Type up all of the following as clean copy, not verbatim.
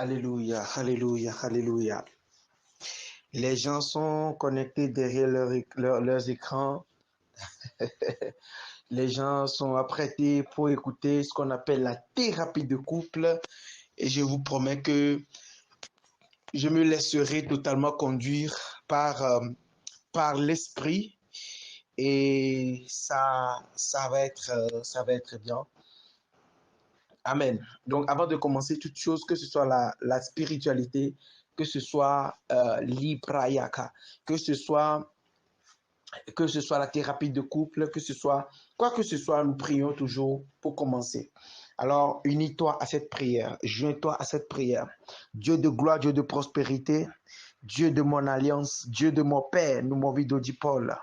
Alléluia, alléluia, alléluia. Les gens sont connectés derrière leurs écrans. Les gens sont apprêtés pour écouter ce qu'on appelle la thérapie de couple. Et je vous promets que je me laisserai totalement conduire par l'esprit. Et ça va être bien. Amen. Donc, avant de commencer toute chose, que ce soit la spiritualité, que ce soit l'iprayaka, que ce soit la thérapie de couple, que ce soit quoi que ce soit, nous prions toujours pour commencer. Alors, unis-toi à cette prière, joins-toi à cette prière. Dieu de gloire, Dieu de prospérité, Dieu de mon alliance, Dieu de mon Père, nous m'en dit Paul.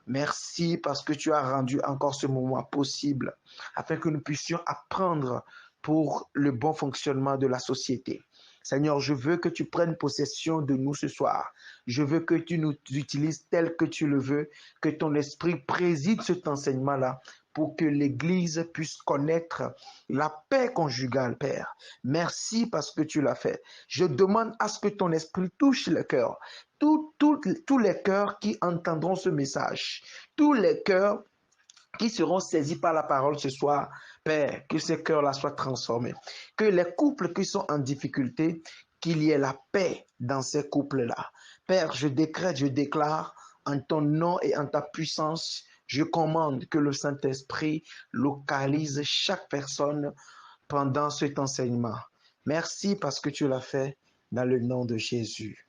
Merci parce que tu as rendu encore ce moment possible afin que nous puissions apprendre pour le bon fonctionnement de la société. Seigneur, je veux que tu prennes possession de nous ce soir. Je veux que tu nous utilises tel que tu le veux, que ton esprit préside cet enseignement-là pour que l'Église puisse connaître la paix conjugale, Père. Merci parce que tu l'as fait. Je demande à ce que ton esprit touche le cœur. Tous les cœurs qui entendront ce message, tous les cœurs qui seront saisis par la parole ce soir, Père, que ces cœurs-là soient transformés. Que les couples qui sont en difficulté, qu'il y ait la paix dans ces couples-là. Père, je décrète, je déclare en ton nom et en ta puissance, je commande que le Saint-Esprit localise chaque personne pendant cet enseignement. Merci parce que tu l'as fait dans le nom de Jésus.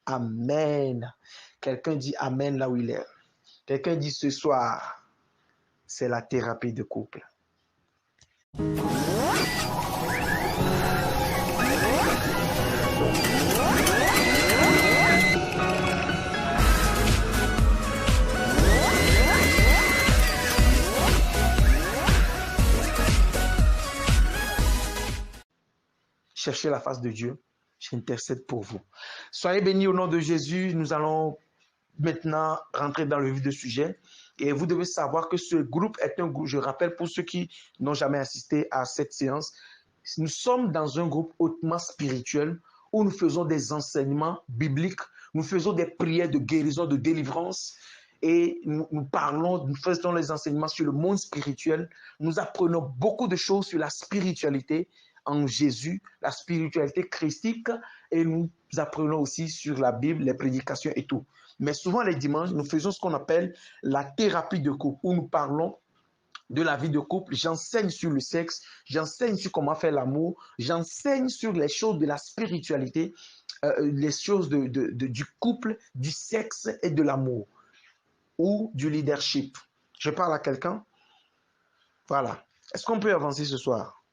Amen. Quelqu'un dit Amen là où il est. Quelqu'un dit ce soir, c'est la thérapie de couple. Cherchez la face de Dieu. J'intercède pour vous. Soyez bénis au nom de Jésus. Nous allons maintenant rentrer dans le vif du sujet. Et vous devez savoir que ce groupe est un groupe, je rappelle pour ceux qui n'ont jamais assisté à cette séance, nous sommes dans un groupe hautement spirituel où nous faisons des enseignements bibliques, nous faisons des prières de guérison, de délivrance et nous faisons les enseignements sur le monde spirituel. Nous apprenons beaucoup de choses sur la spiritualité en Jésus, la spiritualité christique, et nous apprenons aussi sur la Bible, les prédications et tout. Mais souvent les dimanches, nous faisons ce qu'on appelle la thérapie de couple, où nous parlons de la vie de couple. J'enseigne sur le sexe, j'enseigne sur comment faire l'amour, j'enseigne sur les choses de la spiritualité, les choses du couple, du sexe et de l'amour, ou du leadership. Je parle à quelqu'un? Voilà. Est-ce qu'on peut avancer ce soir?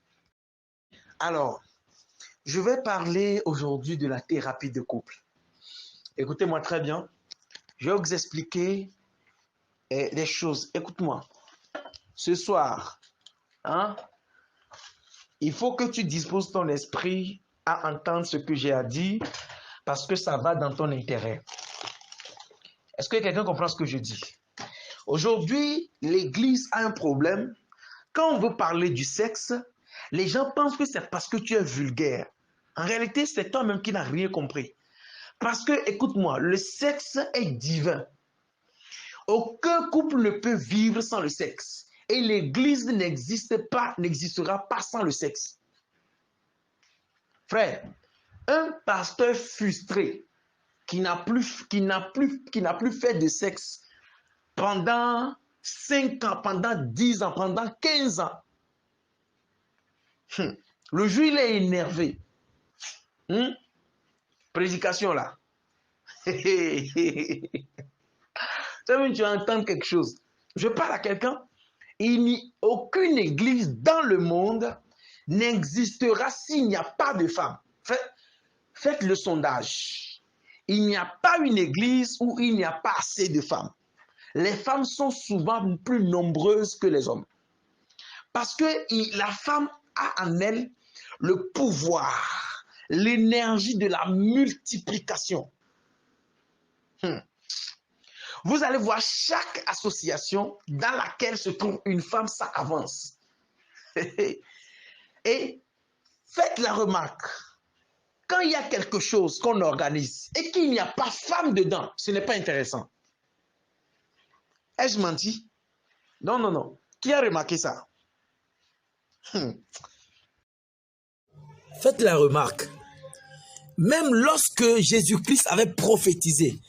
Alors, je vais parler aujourd'hui de la thérapie de couple. Écoutez-moi très bien. Je vais vous expliquer les choses. Écoute-moi. Ce soir, il faut que tu disposes ton esprit à entendre ce que j'ai à dire parce que ça va dans ton intérêt. Est-ce que quelqu'un comprend ce que je dis? Aujourd'hui, l'Église a un problème. Quand on veut parler du sexe, les gens pensent que c'est parce que tu es vulgaire. En réalité, c'est toi-même qui n'as rien compris. Parce que, écoute-moi, le sexe est divin. Aucun couple ne peut vivre sans le sexe. Et l'Église n'existera pas sans le sexe. Frère, un pasteur frustré qui n'a plus fait de sexe pendant 5 ans, pendant 10 ans, pendant 15 ans, le jour il est énervé. Prédication là. Tu vas entendre quelque chose. Je parle à quelqu'un. Aucune église dans le monde n'existera s'il n'y a pas de femmes. Faites le sondage. Il n'y a pas une église où il n'y a pas assez de femmes. Les femmes sont souvent plus nombreuses que les hommes. Parce que la femme a en elle le pouvoir, l'énergie de la multiplication. Vous allez voir chaque association dans laquelle se trouve une femme, ça avance. Et faites la remarque. Quand il y a quelque chose qu'on organise et qu'il n'y a pas femme dedans, ce n'est pas intéressant. Ai-je menti? Non, non, non. Qui a remarqué ça? Faites la remarque. Même lorsque Jésus-Christ avait prophétisé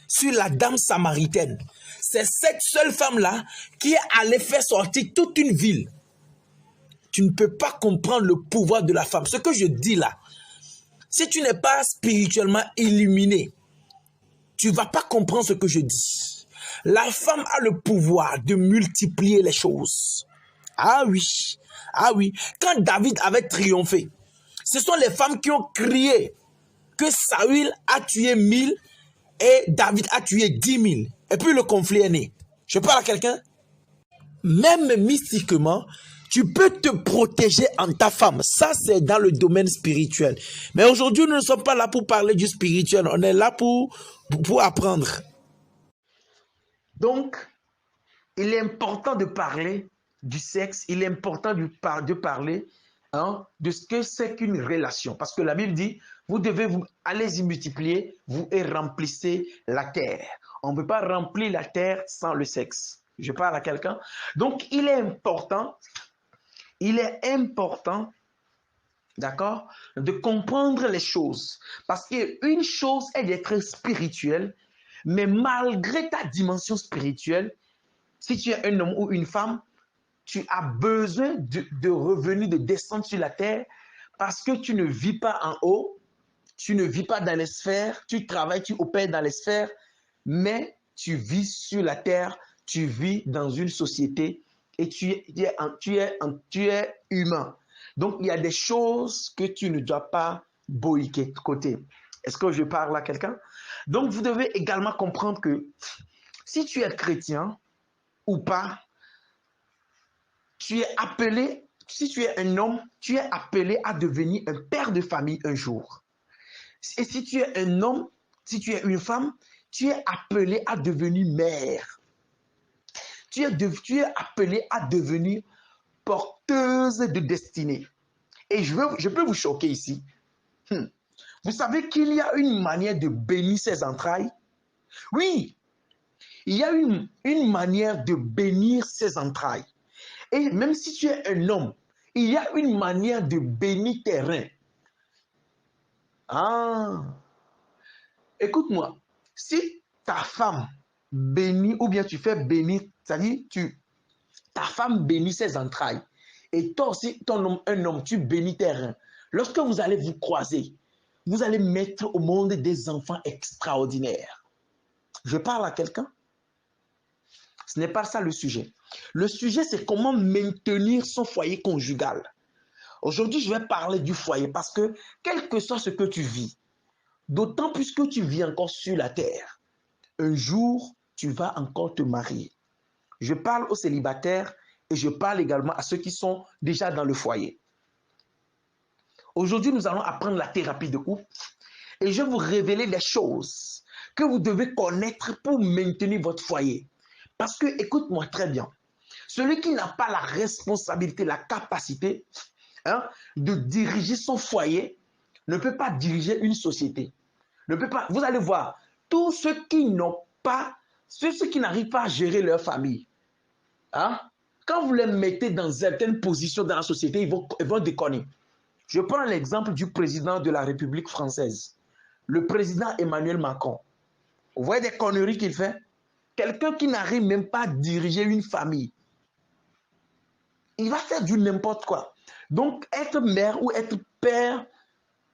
sur la dame samaritaine, c'est cette seule femme-là qui allait faire sortir toute une ville. Tu ne peux pas comprendre le pouvoir de la femme. Ce que je dis là, si tu n'es pas spirituellement illuminé, tu ne vas pas comprendre ce que je dis. La femme a le pouvoir de multiplier les choses. Ah oui, ah oui. Quand David avait triomphé, ce sont les femmes qui ont crié que Saül a tué 1000 et David a tué 10 000. Et puis le conflit est né. Je parle à quelqu'un? Même mystiquement, tu peux te protéger en ta femme. Ça, c'est dans le domaine spirituel. Mais aujourd'hui, nous ne sommes pas là pour parler du spirituel. On est là pour apprendre. Donc, il est important de parler du sexe. Il est important de parler de ce que c'est qu'une relation. Parce que la Bible dit, vous devez allez y multiplier, vous et remplissez la terre. On ne peut pas remplir la terre sans le sexe. Je parle à quelqu'un. Donc, il est important, d'accord, de comprendre les choses. Parce qu'une chose est d'être spirituel, mais malgré ta dimension spirituelle, si tu es un homme ou une femme, tu as besoin de revenir, de descendre sur la terre, parce que tu ne vis pas en haut, tu ne vis pas dans les sphères, tu travailles, tu opères dans les sphères, mais tu vis sur la terre, tu vis dans une société et tu es humain. Donc, il y a des choses que tu ne dois pas boycotter. Est-ce que je parle à quelqu'un? Donc, vous devez également comprendre que si tu es chrétien ou pas, tu es appelé, si tu es un homme, tu es appelé à devenir un père de famille un jour. Et si tu es un homme, si tu es une femme, tu es appelé à devenir mère. Tu es appelé à devenir porteuse de destinée. Et je peux vous choquer ici. Vous savez qu'il y a une manière de bénir ses entrailles? Oui, il y a une manière de bénir ses entrailles. Et même si tu es un homme, il y a une manière de bénir tes reins. Ah, écoute-moi, si ta femme bénit, ou bien tu fais bénir, c'est-à-dire ta femme bénit ses entrailles, et toi aussi, un homme, tu bénis tes reins. Lorsque vous allez vous croiser, vous allez mettre au monde des enfants extraordinaires. Je parle à quelqu'un? Ce n'est pas ça le sujet. Le sujet, c'est comment maintenir son foyer conjugal. Aujourd'hui, je vais parler du foyer parce que, quel que soit ce que tu vis, d'autant plus que tu vis encore sur la terre, un jour, tu vas encore te marier. Je parle aux célibataires et je parle également à ceux qui sont déjà dans le foyer. Aujourd'hui, nous allons apprendre la thérapie de couple et je vais vous révéler des choses que vous devez connaître pour maintenir votre foyer. Parce que, écoute-moi très bien, celui qui n'a pas la responsabilité, la capacité de diriger son foyer ne peut pas diriger une société. Ne peut pas. Vous allez voir, tous ceux qui n'ont pas, ceux qui n'arrivent pas à gérer leur famille, quand vous les mettez dans certaines positions dans la société, ils vont déconner. Je prends l'exemple du président de la République française, le président Emmanuel Macron. Vous voyez des conneries qu'il fait? Quelqu'un qui n'arrive même pas à diriger une famille, il va faire du n'importe quoi. Donc, être mère ou être père,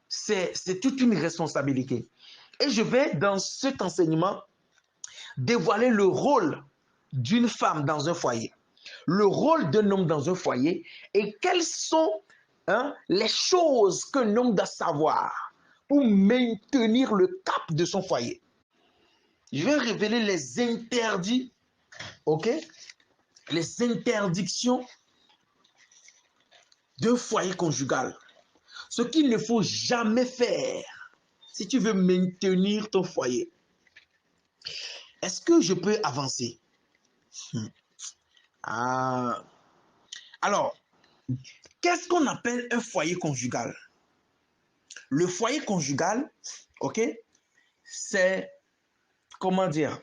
c'est toute une responsabilité. Et je vais, dans cet enseignement, dévoiler le rôle d'une femme dans un foyer, le rôle d'un homme dans un foyer et quelles sont les choses qu'un homme doit savoir pour maintenir le cap de son foyer. Je vais révéler les interdits, ok? Les interdictions d'un foyer conjugal. Ce qu'il ne faut jamais faire si tu veux maintenir ton foyer. Est-ce que je peux avancer? Alors, qu'est-ce qu'on appelle un foyer conjugal? Le foyer conjugal, ok, c'est, comment dire,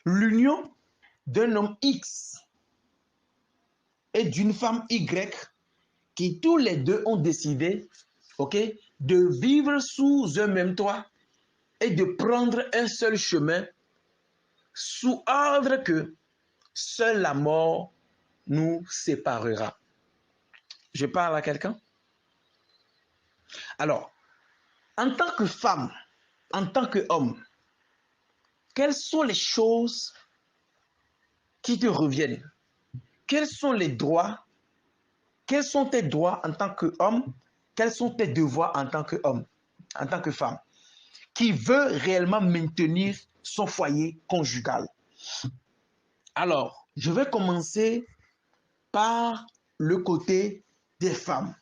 l'union d'un homme X et d'une femme Y qui tous les deux ont décidé, ok, de vivre sous un même toit et de prendre un seul chemin sous ordre que seule la mort nous séparera. Je parle à quelqu'un? Alors, en tant que femme, en tant qu'homme, quelles sont les choses qui te reviennent? Quels sont les droits? Quels sont tes droits en tant qu'homme? Quels sont tes devoirs en tant qu'homme, en tant que femme, qui veut réellement maintenir son foyer conjugal? Alors, je vais commencer par le côté des femmes.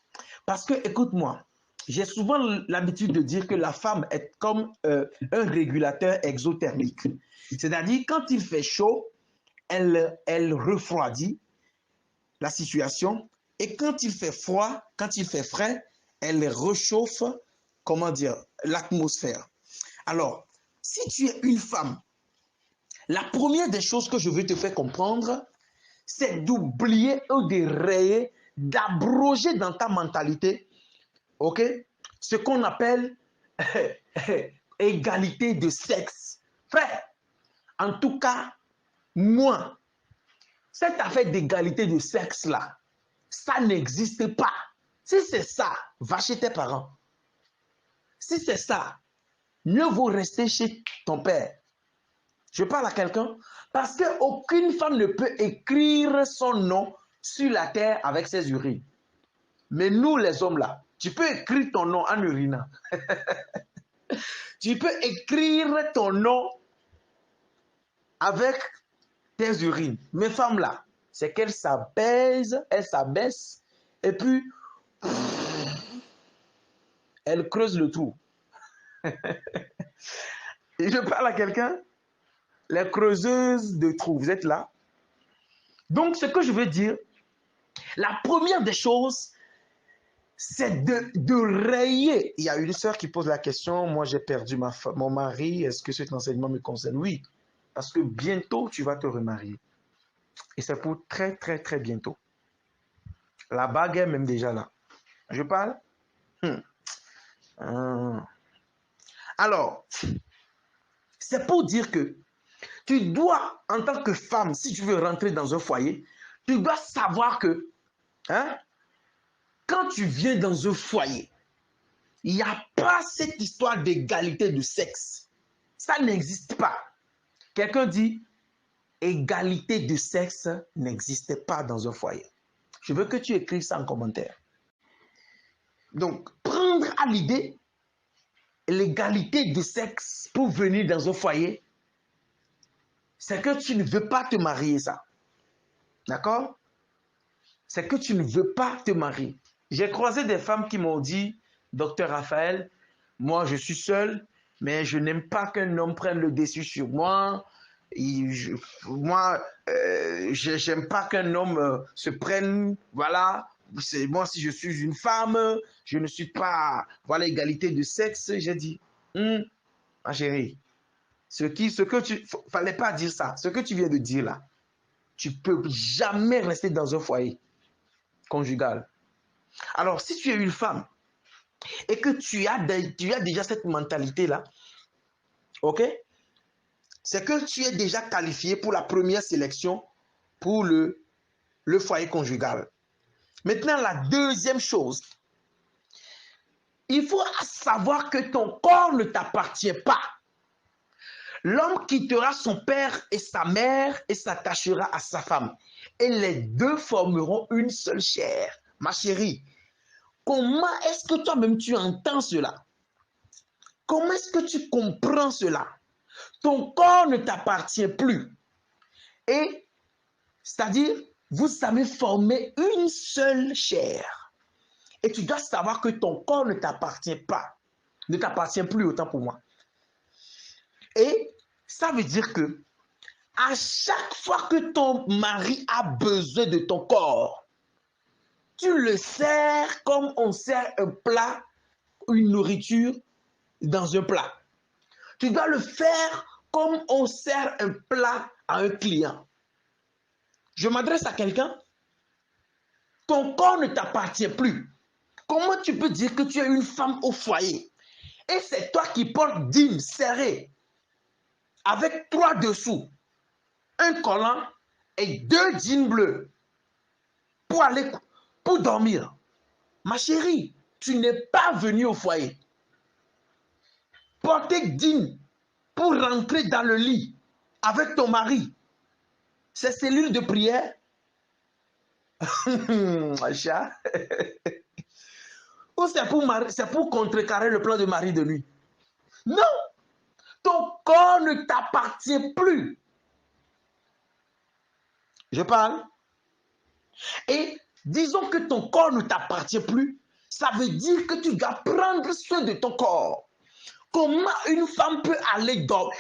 Parce que, écoute-moi, j'ai souvent l'habitude de dire que la femme est comme un régulateur exothermique. C'est-à-dire, quand il fait chaud, elle refroidit la situation. Et quand il fait froid, quand il fait frais, elle réchauffe, comment dire, l'atmosphère. Alors, si tu es une femme, la première des choses que je veux te faire comprendre, c'est d'oublier ou de rayer, d'abroger dans ta mentalité, ok, ce qu'on appelle égalité de sexe. Frère, en tout cas, moi, cette affaire d'égalité de sexe-là, ça n'existe pas. Si c'est ça, va chez tes parents. Si c'est ça, mieux vaut rester chez ton père. Je parle à quelqu'un parce qu'aucune femme ne peut écrire son nom sur la terre avec ses urines. Mais nous, les hommes là, tu peux écrire ton nom en urinant. Tu peux écrire ton nom avec tes urines. Mes femmes là, c'est qu'elles s'abaissent, elles s'abaissent et puis elles creusent le trou. Et je parle à quelqu'un, les creuseuses de trous, vous êtes là? Donc, ce que je veux dire, la première des choses, c'est de rayer. Il y a une sœur qui pose la question, moi j'ai perdu mon mari, est-ce que cet enseignement me concerne? Oui, parce que bientôt tu vas te remarier. Et c'est pour très très très bientôt. La bague est même déjà là. Je parle? Alors, c'est pour dire que tu dois, en tant que femme, si tu veux rentrer dans un foyer, tu dois savoir que, hein, quand tu viens dans un foyer, il n'y a pas cette histoire d'égalité de sexe. Ça n'existe pas. Quelqu'un dit, égalité de sexe n'existe pas dans un foyer. Je veux que tu écrives ça en commentaire. Donc, prendre à l'idée l'égalité de sexe pour venir dans un foyer, c'est que tu ne veux pas te marier, ça. D'accord? C'est que tu ne veux pas te marier. J'ai croisé des femmes qui m'ont dit, docteur Raphaël, moi je suis seule, mais je n'aime pas qu'un homme prenne le dessus sur moi. J'aime pas qu'un homme se prenne, voilà. Moi, si je suis une femme, je ne suis pas, voilà, égalité de sexe. J'ai dit, ma chérie, fallait pas dire ça. Ce que tu viens de dire là, tu peux jamais rester dans un foyer conjugal. Alors, si tu es une femme et que tu as déjà cette mentalité-là, ok, c'est que tu es déjà qualifié pour la première sélection pour le foyer conjugal. Maintenant, la deuxième chose, il faut savoir que ton corps ne t'appartient pas. L'homme quittera son père et sa mère et s'attachera à sa femme. Et les deux formeront une seule chair. Ma chérie, comment est-ce que toi-même tu entends cela? Comment est-ce que tu comprends cela? Ton corps ne t'appartient plus. Et, c'est-à-dire, vous avez formé une seule chair. Et tu dois savoir que ton corps ne t'appartient pas. Ne t'appartient plus, autant pour moi. Et ça veut dire que à chaque fois que ton mari a besoin de ton corps, tu le sers comme on sert un plat, une nourriture dans un plat. Tu dois le faire comme on sert un plat à un client. Je m'adresse à quelqu'un. Ton corps ne t'appartient plus. Comment tu peux dire que tu es une femme au foyer et c'est toi qui portes jeans serrés avec 3 dessous, un collant et 2 jeans bleus pour dormir? Ma chérie, tu n'es pas venue au foyer. Porter jeans pour rentrer dans le lit avec ton mari, c'est cellule de prière? Chat. Ou c'est pour contrecarrer le plan de mari de nuit? Non, ton corps ne t'appartient plus. Je parle. Et disons que ton corps ne t'appartient plus, ça veut dire que tu dois prendre soin de ton corps. Comment une femme peut aller dormir?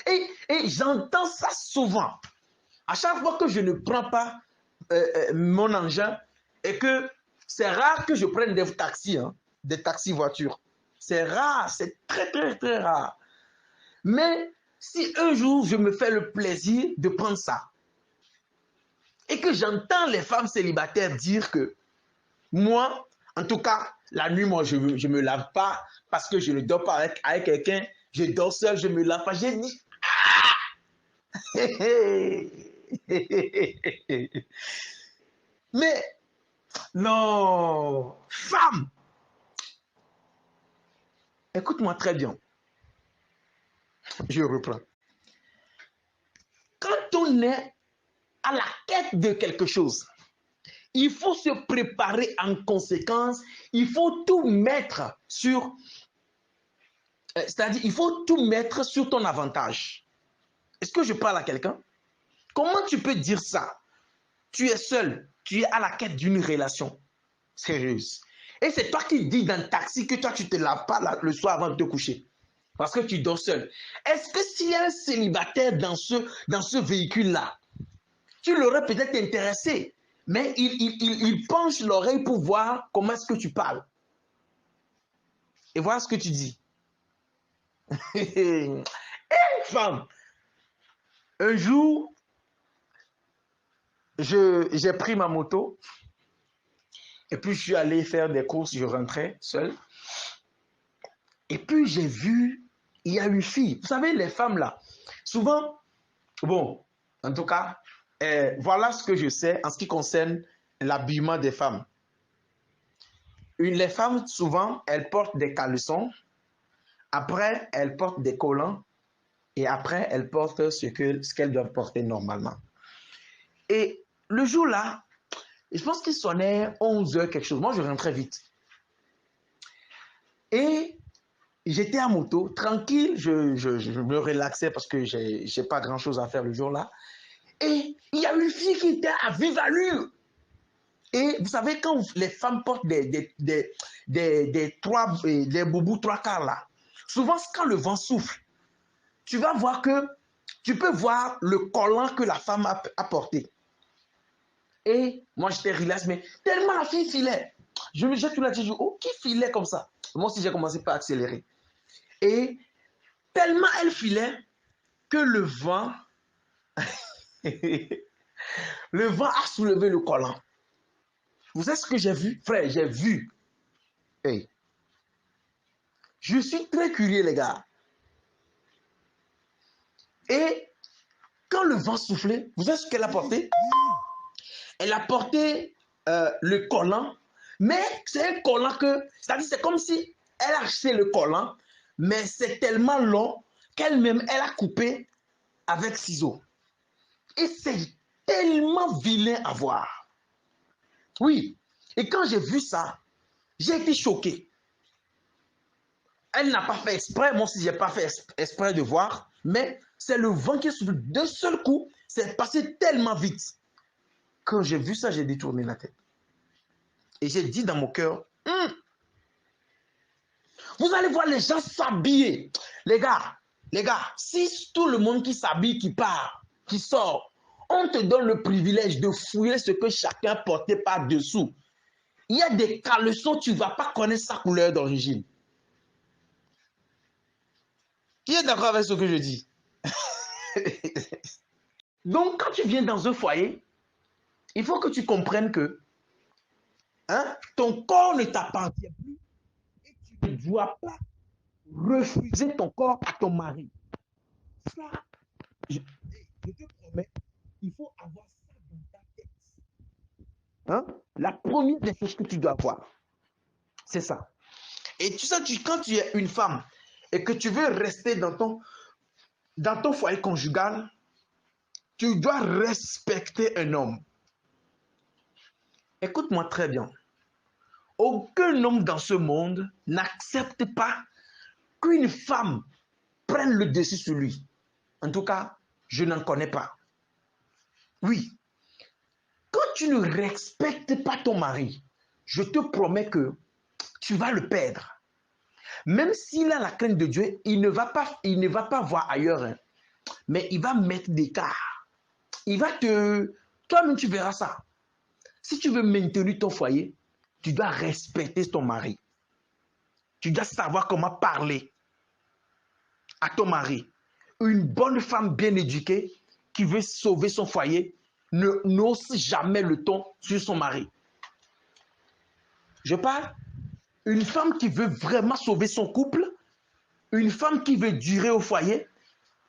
Et j'entends ça souvent. À chaque fois que je ne prends pas mon engin et que c'est rare que je prenne des taxis, hein, des taxis voitures. C'est rare, c'est très, très, très rare. Mais si un jour je me fais le plaisir de prendre ça et que j'entends les femmes célibataires dire que moi, en tout cas, la nuit, moi, je ne me lave pas parce que je ne dors pas avec quelqu'un, je dors seul, je ne me lave pas. J'ai dit, mais non, femme, écoute-moi très bien. Je reprends. Quand on est à la quête de quelque chose, il faut se préparer en conséquence, il faut tout mettre sur, c'est-à-dire il faut tout mettre sur ton avantage. Est-ce que je parle à quelqu'un? Comment tu peux dire ça? Tu es seul, tu es à la quête d'une relation sérieuse. Et c'est toi qui dis dans le taxi que toi tu ne te laves pas le soir avant de te coucher. Parce que tu dors seul. Est-ce que s'il y a un célibataire dans ce véhicule-là, tu l'aurais peut-être intéressé, mais il penche l'oreille pour voir comment est-ce que tu parles. Et voilà ce que tu dis. Une femme, un jour, j'ai pris ma moto et puis je suis allé faire des courses, je rentrais seul. Et puis j'ai vu, il y a une fille. Vous savez, les femmes là, souvent, bon, en tout cas, voilà ce que je sais en ce qui concerne l'habillement des femmes. Les femmes, souvent, elles portent des caleçons, après, elles portent des collants, et après, elles portent ce qu'elles doivent porter normalement. Et le jour-là, je pense qu'il sonnait 11 h quelque chose. Moi, je rentrais vite. Et j'étais à moto, tranquille, je me relaxais parce que je n'ai pas grand-chose à faire le jour-là. Et il y a une fille qui était à vive allure. Et vous savez, quand les femmes portent des boubous 3/4 là, souvent quand le vent souffle, tu vas voir que tu peux voir le collant que la femme a porté. Et moi j'étais relax, mais tellement la fille filait. Je me jette tout là, je dis, oh, qui filait comme ça? Moi aussi j'ai commencé par accélérer. Et tellement elle filait que le vent, le vent a soulevé le collant. Vous savez ce que j'ai vu? Frère, j'ai vu. Hey. Je suis très curieux, les gars. Et quand le vent soufflait, vous savez ce qu'elle a porté? Elle a porté le collant, mais c'est un collant que, c'est-à-dire c'est comme si elle a acheté le collant, mais c'est tellement long qu'elle-même, elle a coupé avec ciseaux. Et c'est tellement vilain à voir. Oui. Et quand j'ai vu ça, j'ai été choqué. Elle n'a pas fait exprès, moi aussi, je n'ai pas fait exprès de voir, mais c'est le vent qui souffle d'un seul coup, c'est passé tellement vite. Quand j'ai vu ça, j'ai détourné la tête. Et j'ai dit dans mon cœur, vous allez voir les gens s'habiller. Les gars, si tout le monde qui s'habille, qui part, qui sort, on te donne le privilège de fouiller ce que chacun portait par-dessous. Il y a des caleçons, tu ne vas pas connaître sa couleur d'origine. Qui est d'accord avec ce que je dis? Donc, quand tu viens dans un foyer, il faut que tu comprennes que ton corps ne t'appartient plus et tu ne dois pas refuser ton corps à ton mari. Ça, je te promets, il faut avoir ça dans ta tête. La première des choses que tu dois avoir, c'est ça. Et tu sais, quand tu es une femme et que tu veux rester dans ton foyer conjugal, tu dois respecter un homme. Écoute-moi très bien. Aucun homme dans ce monde n'accepte pas qu'une femme prenne le dessus sur lui. En tout cas, je n'en connais pas. Oui. Quand tu ne respectes pas ton mari, je te promets que tu vas le perdre. Même s'il a la crainte de Dieu, il ne va pas voir ailleurs. Mais il va mettre des écart. Il va toi-même, tu verras ça. Si tu veux maintenir ton foyer, tu dois respecter ton mari. Tu dois savoir comment parler à ton mari. Une bonne femme bien éduquée qui veut sauver son foyer n'ose jamais le ton sur son mari. Je parle, une femme qui veut vraiment sauver son couple, une femme qui veut durer au foyer,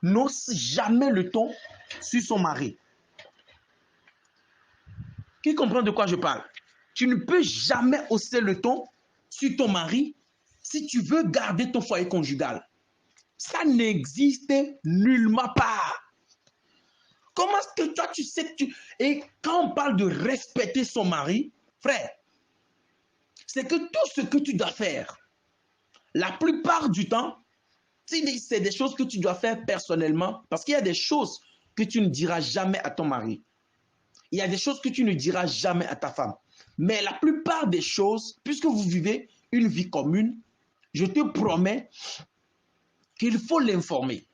n'ose jamais le ton sur son mari. Qui comprend de quoi je parle? Tu ne peux jamais hausser le ton sur ton mari si tu veux garder ton foyer conjugal. Ça n'existe nullement pas. Comment est-ce que toi, tu sais que Et quand on parle de respecter son mari, frère, c'est que tout ce que tu dois faire, la plupart du temps, c'est des choses que tu dois faire personnellement, parce qu'il y a des choses que tu ne diras jamais à ton mari. Il y a des choses que tu ne diras jamais à ta femme. Mais la plupart des choses, puisque vous vivez une vie commune, je te promets qu'il faut l'informer.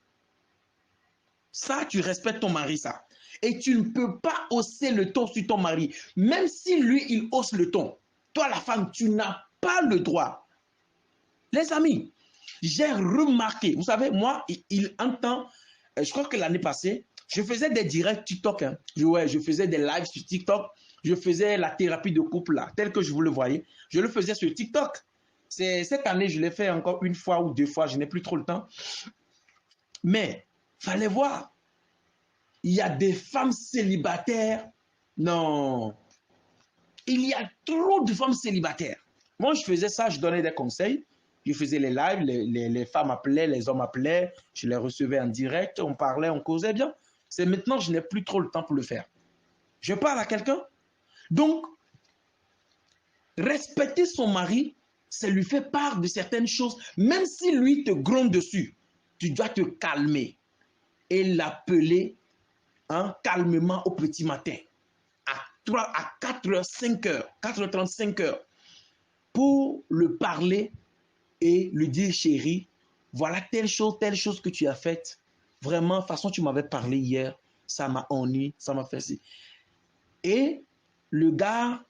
Ça, tu respectes ton mari, ça. Et tu ne peux pas hausser le ton sur ton mari. Même si lui, il hausse le ton. Toi, la femme, tu n'as pas le droit. Les amis, j'ai remarqué, vous savez, moi, il entend, je crois que l'année passée, je faisais des directs TikTok. Je faisais des lives sur TikTok. Je faisais la thérapie de couple, là, telle que je vous le voyais. Je le faisais sur TikTok. Cette année, je l'ai fait encore une fois ou deux fois. Je n'ai plus trop le temps. Mais, fallait voir. Il y a des femmes célibataires. Non. Il y a trop de femmes célibataires. Moi, je faisais ça, je donnais des conseils. Je faisais les lives, les femmes appelaient, les hommes appelaient. Je les recevais en direct, on parlait, on causait bien. C'est maintenant, je n'ai plus trop le temps pour le faire. Je parle à quelqu'un. Donc, respecter son mari, ça lui fait part de certaines choses. Même si lui te gronde dessus, tu dois te calmer et l'appeler calmement au petit matin, à 4h, 5h, 4h30, 5h, pour le parler et lui dire, chérie, voilà telle chose que tu as faite. Vraiment, de toute façon, tu m'avais parlé hier, ça m'a ennuyé, ça m'a fait ci. Et le gars,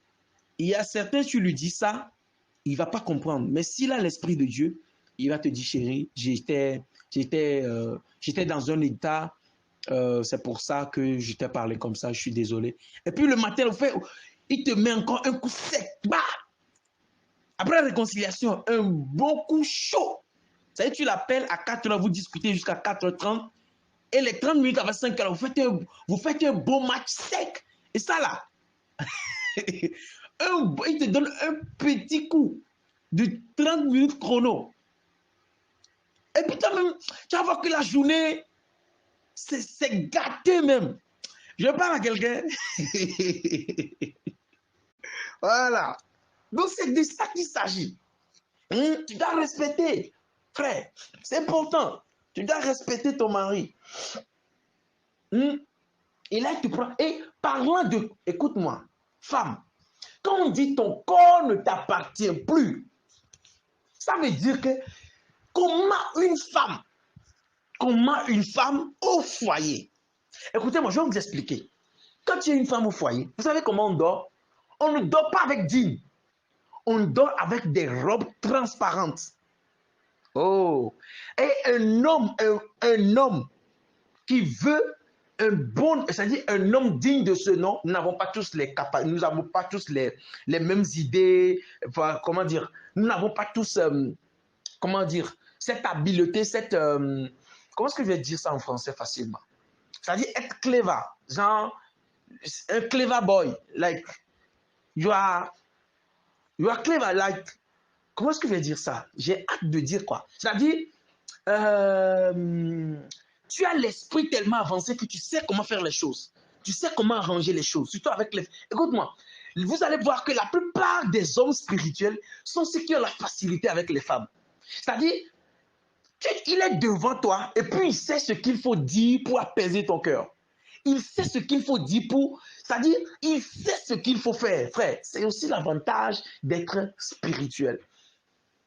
il y a certains, tu lui dis ça, il ne va pas comprendre. Mais s'il a l'esprit de Dieu, il va te dire, chérie, j'étais dans un état, c'est pour ça que je t'ai parlé comme ça, je suis désolé. Et puis le matin, il te met encore un coup sec. Bah! Après la réconciliation, un bon coup chaud. Ça veut dire, tu l'appelles à 4h, vous discutez jusqu'à 4h30. Et les 30 minutes avant 5h, vous faites un bon match sec. Et ça là, il te donne un petit coup de 30 minutes chrono. Et puis toi-même, tu vas voir que la journée, c'est gâté même. Je parle à quelqu'un. Voilà. Donc c'est de ça qu'il s'agit. Tu dois respecter, frère. C'est important. Tu dois respecter ton mari. Et là, tu prends. Et parlant de. Écoute-moi, femme, quand on dit ton corps ne t'appartient plus, ça veut dire que comment une femme au foyer. Écoutez-moi, je vais vous expliquer. Quand tu es une femme au foyer, vous savez comment on dort? On ne dort pas avec jean. on dort avec des robes transparentes. Oh, et un homme qui veut un bon, c'est-à-dire un homme digne de ce nom, nous n'avons pas tous les capacités, nous n'avons pas tous les mêmes idées, enfin, comment dire, nous n'avons pas tous, comment dire, cette habileté, cette, comment est-ce que je vais dire ça en français facilement? C'est-à-dire être clever, genre, un clever boy, like, you are clever, like, comment est-ce que je vais dire ça? J'ai hâte de dire quoi. C'est-à-dire, tu as l'esprit tellement avancé que tu sais comment faire les choses. Tu sais comment arranger les choses. Surtout avec les... Écoute-moi, vous allez voir que la plupart des hommes spirituels sont ceux qui ont la facilité avec les femmes. C'est-à-dire, il est devant toi et puis il sait ce qu'il faut dire pour apaiser ton cœur. Il sait ce qu'il faut dire pour... C'est-à-dire, il sait ce qu'il faut faire, frère. C'est aussi l'avantage d'être spirituel.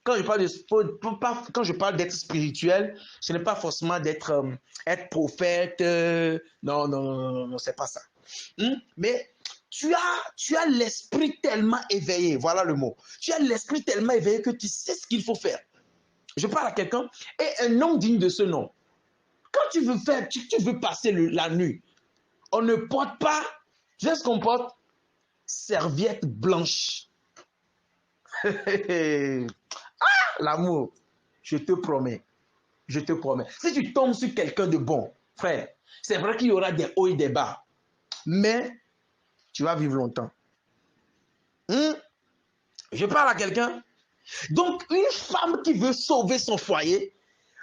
Quand je parle d'être spirituel, ce n'est pas forcément d'être être prophète. Non, c'est pas ça. Mais tu as l'esprit tellement éveillé, voilà le mot. Tu as l'esprit tellement éveillé que tu sais ce qu'il faut faire. Je parle à quelqu'un et un homme digne de ce nom. Quand tu veux faire, tu veux passer la nuit, on ne porte pas, tu sais ce qu'on porte? Serviette blanche. L'amour, je te promets. Je te promets. Si tu tombes sur quelqu'un de bon, frère, c'est vrai qu'il y aura des hauts et des bas, mais tu vas vivre longtemps. Je parle à quelqu'un. Donc, une femme qui veut sauver son foyer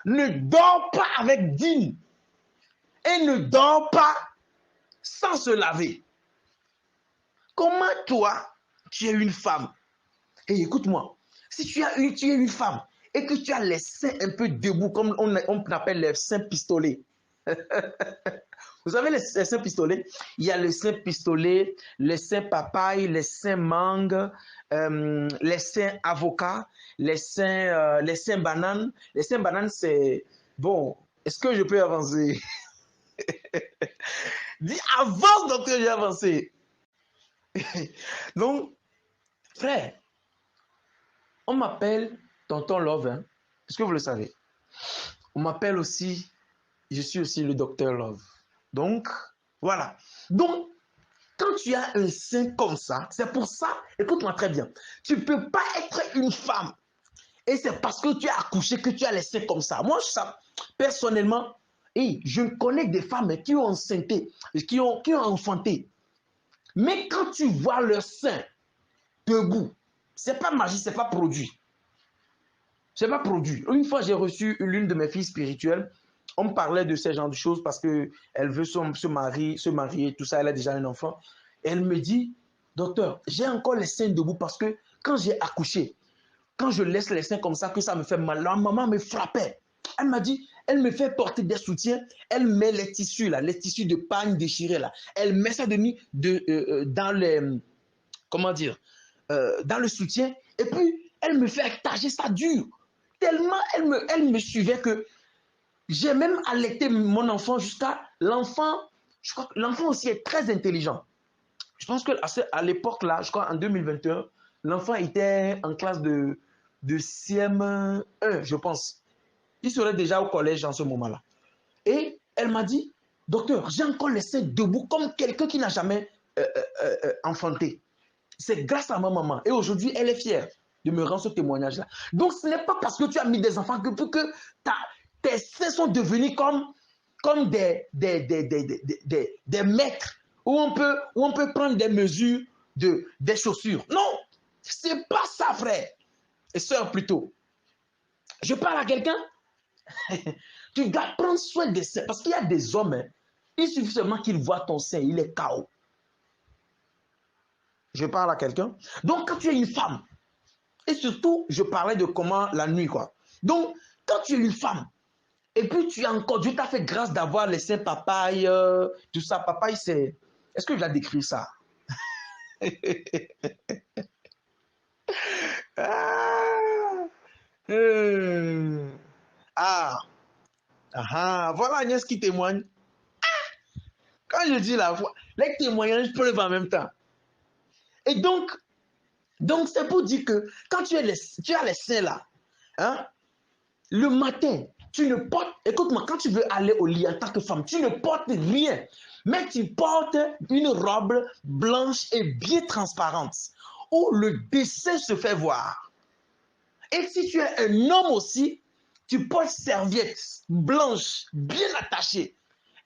ne dort pas avec dîme et ne dort pas sans se laver. Comment toi, tu es une femme? Et écoute-moi, si tu es une femme et que tu as les seins un peu debout, comme on appelle les seins pistolets. Vous savez les seins pistolets? Il y a le sein pistolet, les seins papaye, les seins mangue, les seins avocat, les seins bananes. Les seins bananes, c'est... Bon, est-ce que je peux avancer? Dis, avance, docteur, j'ai avancé. Donc, frère, on m'appelle Tonton Love, hein? Est-ce que vous le savez? On m'appelle aussi, je suis aussi le docteur Love. Donc, voilà. Donc, quand tu as un sein comme ça, c'est pour ça, écoute-moi très bien, tu ne peux pas être une femme. Et c'est parce que tu as accouché que tu as les seins comme ça. Moi, ça, personnellement, je connais des femmes qui ont enceinté, qui ont enfanté. Mais quand tu vois leur sein debout, c'est pas magie, c'est pas produit. C'est pas produit. Une fois, j'ai reçu l'une de mes filles spirituelles. On me parlait de ce genre de choses parce qu'elle veut se marier, tout ça, elle a déjà un enfant. Et elle me dit, docteur, j'ai encore les seins debout parce que quand j'ai accouché, quand je laisse les seins comme ça, que ça me fait mal, la maman me frappait. Elle m'a dit, elle me fait porter des soutiens, elle met les tissus là, les tissus de pagne déchirés là, elle met ça dans les, comment dire, dans le soutien, et puis elle me fait tager ça dur. Tellement elle me suivait que j'ai même allaité mon enfant jusqu'à l'enfant. Je crois que l'enfant aussi est très intelligent. Je pense qu'à l'époque là, je crois en 2021, l'enfant était en classe de CM1, je pense. Il serait déjà au collège en ce moment-là. Et elle m'a dit, docteur, j'ai encore les seins debout comme quelqu'un qui n'a jamais enfanté. C'est grâce à ma maman. Et aujourd'hui, elle est fière de me rendre ce témoignage-là. Donc, ce n'est pas parce que tu as mis des enfants que tes seins sont devenus comme des maîtres où on peut prendre des mesures des chaussures. Non, c'est pas ça, frère. Et sœur plutôt. Je parle à quelqu'un. Tu dois prendre soin des seins. Parce qu'il y a des hommes, hein, il suffit seulement qu'ils voient ton sein, il est KO. Je parle à quelqu'un. Donc, quand tu es une femme, et surtout, je parlais de comment la nuit, quoi. Donc, quand tu es une femme, et puis tu as encore, Dieu t'a fait grâce d'avoir les seins papaye, tout ça. Papaye, c'est... Est-ce que je l'ai décrit ça? Voilà Agnès qui témoigne. Quand je dis la voix, les témoignages pleuvent en même temps. Et donc, Donc, c'est pour dire que quand tu as les seins là, hein, le matin, tu ne portes, écoute-moi, quand tu veux aller au lit en tant que femme, tu ne portes rien, mais tu portes une robe blanche et bien transparente, où le dessin se fait voir. Et si tu es un homme aussi, tu portes serviette blanche, bien attachée.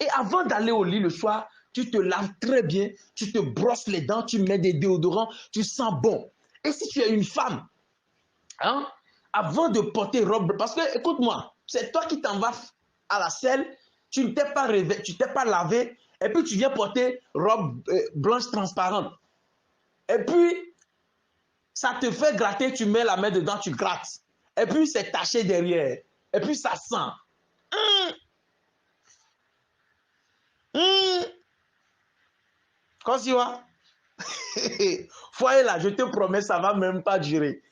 Et avant d'aller au lit le soir, tu te laves très bien, tu te brosses les dents, tu mets des déodorants, tu sens bon. Et si tu es une femme, hein, avant de porter robe, parce que, écoute-moi, c'est toi qui t'en vas à la selle, tu ne t'es pas réveillé, tu t'es pas lavé, et puis tu viens porter robe blanche transparente. Et puis, ça te fait gratter, tu mets la main dedans, tu grattes. Et puis, c'est taché derrière. Et puis, ça sent. Quand tu vois, foyer là, je te promets, ça ne va même pas durer.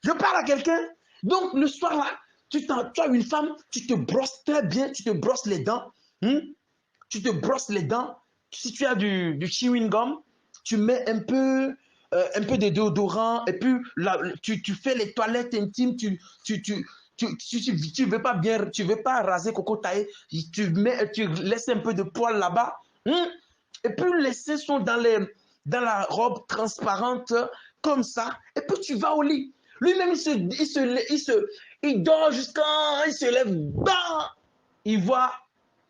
Je parle à quelqu'un. Donc, le soir là, tu as une femme, tu te brosses très bien, tu te brosses les dents. Tu te brosses les dents. Si tu as du chewing gum, tu mets un peu de déodorant et puis là, tu fais les toilettes intimes. Tu veux pas bien, tu veux pas raser Coco Taï, tu laisses un peu de poil là-bas. Et puis les seins sont dans la robe transparente comme ça. Et puis tu vas au lit. Lui-même, il dort jusqu'à, il se lève, bam, il voit,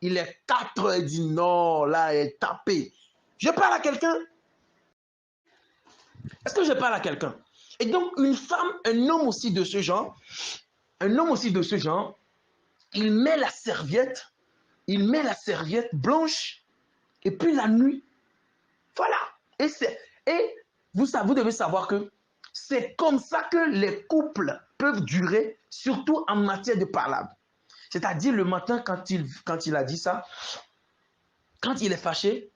il est 4 heures, il dit non, là, il est tapé. Je parle à quelqu'un. Est-ce que je parle à quelqu'un? Et donc, une femme, un homme aussi de ce genre, il met la serviette blanche, et puis la nuit, voilà. Et vous devez savoir que c'est comme ça que les couples peuvent durer, surtout en matière de parlable. C'est-à-dire le matin, quand il a dit ça, quand il est fâché,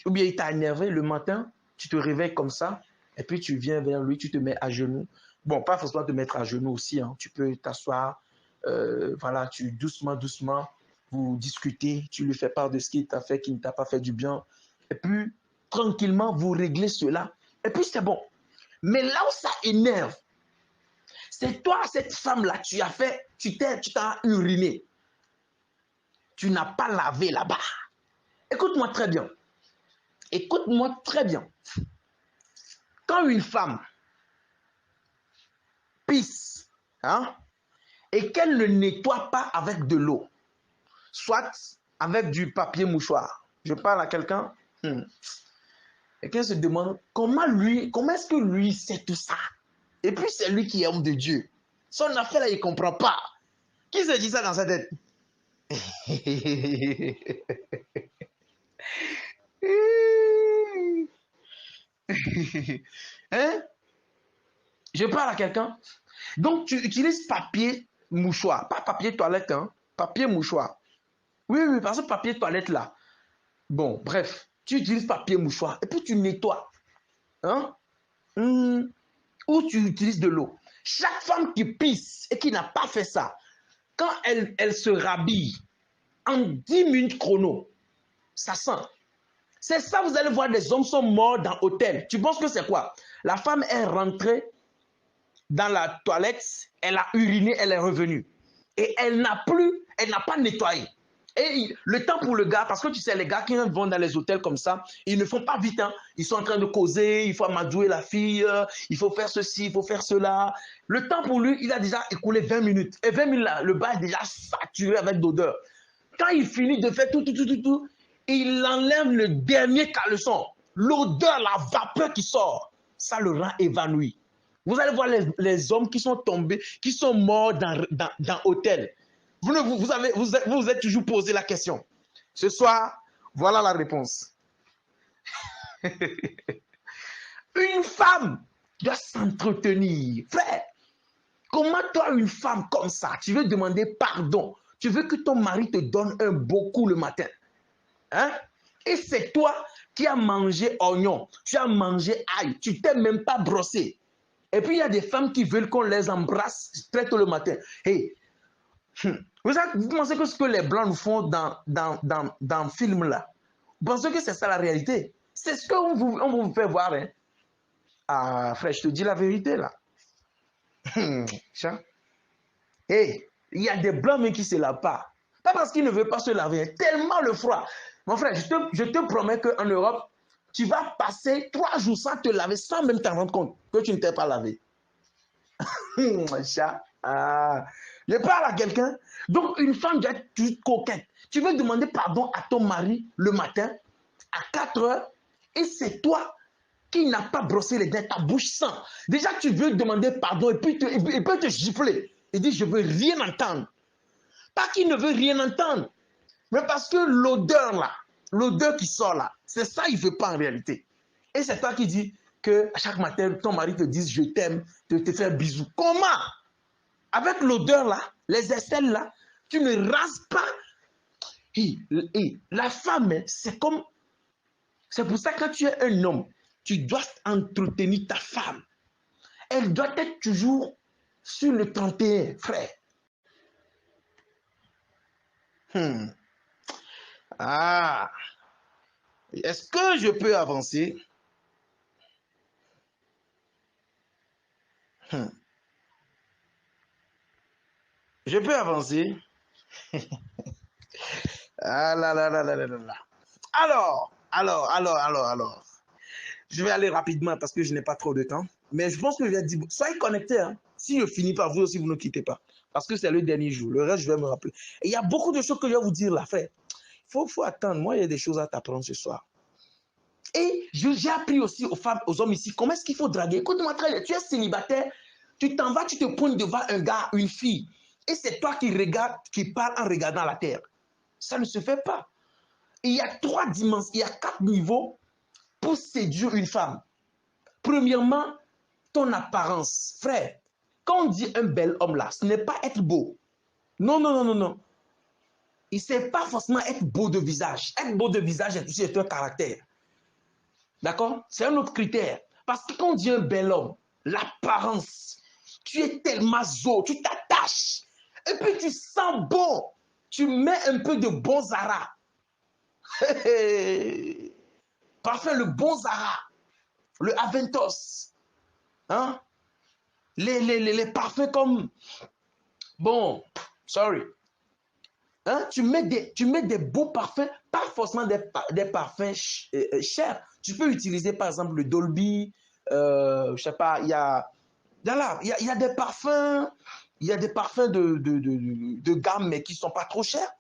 ou bien il t'a énervé, le matin, tu te réveilles comme ça, et puis tu viens vers lui, tu te mets à genoux. Bon, pas forcément te mettre à genoux aussi, hein. Tu peux t'asseoir, voilà, doucement, vous discutez, tu lui fais part de ce qu'il t'a fait, qui ne t'a pas fait du bien, et puis tranquillement, vous réglez cela, et puis c'est bon. Mais là où ça énerve, c'est toi, cette femme-là, tu t'as uriné. Tu n'as pas lavé là-bas. Écoute-moi très bien. Écoute-moi très bien. Quand une femme pisse, hein, et qu'elle ne nettoie pas avec de l'eau, soit avec du papier mouchoir, je parle à quelqu'un, et quelqu'un se demande comment est-ce que lui sait tout ça? Et puis c'est lui qui est homme de Dieu. Son affaire là, il ne comprend pas. Qui se dit ça dans sa tête? Hein? Je parle à quelqu'un. Donc, tu utilises papier mouchoir, pas papier toilette, hein? Papier mouchoir. Oui, parce que papier toilette là. Bon, bref, tu utilises papier mouchoir et puis tu nettoies. Hein? Ou tu utilises de l'eau. Chaque femme qui pisse et qui n'a pas fait ça, quand elle se rhabille, en 10 minutes chrono, ça sent. C'est ça, vous allez voir, des hommes sont morts dans l'hôtel. Tu penses que c'est quoi? La femme est rentrée dans la toilette, elle a uriné, elle est revenue. Et elle n'a pas nettoyé. Et le temps pour le gars, parce que tu sais, les gars qui vont dans les hôtels comme ça, ils ne font pas vite. Hein. Ils sont en train de causer, il faut amadouer la fille, il faut faire ceci, il faut faire cela. Le temps pour lui, il a déjà écoulé 20 minutes. Et 20 minutes là, le bar est déjà saturé avec d'odeur. Quand il finit de faire tout, il enlève le dernier caleçon. L'odeur, la vapeur qui sort, ça le rend évanoui. Vous allez voir les hommes qui sont tombés, qui sont morts dans l'hôtel. Vous êtes toujours posé la question. Ce soir, voilà la réponse. Une femme doit s'entretenir. Frère, comment toi, une femme comme ça, tu veux demander pardon? Tu veux que ton mari te donne un beau coup le matin? Hein? Et c'est toi qui as mangé oignon, tu as mangé ail, tu t'es même pas brossé. Et puis il y a des femmes qui veulent qu'on les embrasse très tôt le matin. Hey, vous pensez que ce que les Blancs nous font dans le film là, vous pensez que c'est ça la réalité? C'est ce qu'on vous fait voir. Hein? Ah, frère, je te dis la vérité, là. Hey, il y a des blancs mais qui se lavent pas. Pas parce qu'ils ne veulent pas se laver, tellement le froid. Mon frère, je te promets qu'en Europe, tu vas passer 3 jours sans te laver, sans même t'en rendre compte que tu ne t'es pas lavé. Ah, je parle à quelqu'un. Donc, une femme doit être toute coquette. Tu veux demander pardon à ton mari le matin à 4 heures et c'est toi qui n'as pas brossé les dents, ta bouche sent. Déjà, tu veux demander pardon et puis il peut te gifler. Il dit, je veux rien entendre. Pas qu'il ne veut rien entendre, mais parce que l'odeur là, l'odeur qui sort là, c'est ça qu'il ne veut pas en réalité. Et c'est toi qui dis que à chaque matin, ton mari te dise je t'aime, te faire bisous. Comment? Avec l'odeur là, les aisselles là, tu ne rases pas. Et la femme, c'est comme... C'est pour ça que quand tu es un homme, tu dois entretenir ta femme. Elle doit être toujours sur le 31, frère. Ah, est-ce que je peux avancer? Je peux avancer? Ah là là là là là là. Alors. Je vais aller rapidement parce que je n'ai pas trop de temps. Mais je pense que je vais dire, soyez connectés. Hein. Si je finis par vous aussi, vous ne quittez pas. Parce que c'est le dernier jour. Le reste, je vais me rappeler. Et il y a beaucoup de choses que je vais vous dire là, frère. Il faut attendre. Moi, il y a des choses à t'apprendre ce soir. Et j'ai appris aussi aux femmes, aux hommes ici, comment est-ce qu'il faut draguer. Écoute-moi très bien, tu es célibataire, tu t'en vas, tu te pointes devant un gars, une fille. Et c'est toi qui regardes, qui parles en regardant la terre. Ça ne se fait pas. Il y a 3 dimensions, il y a 4 niveaux pour séduire une femme. Premièrement, ton apparence. Frère, quand on dit un bel homme là, ce n'est pas être beau. Non, non, non, non, non. Il ne sait pas forcément être beau de visage. Être beau de visage est aussi un caractère. D'accord? C'est un autre critère. Parce que quand on dit un bel homme, l'apparence, tu es tellement zo, tu t'attaches. Et puis tu sens bon. Tu mets un peu de bon Zara. Parfait, le bon Zara. Le Aventos. Hein? Les parfums comme... Bon, sorry. Hein? Tu mets des beaux parfums, pas forcément des parfums chers. Tu peux utiliser par exemple le Dolby, je sais pas, il y a des parfums, de gamme mais qui sont pas trop chers.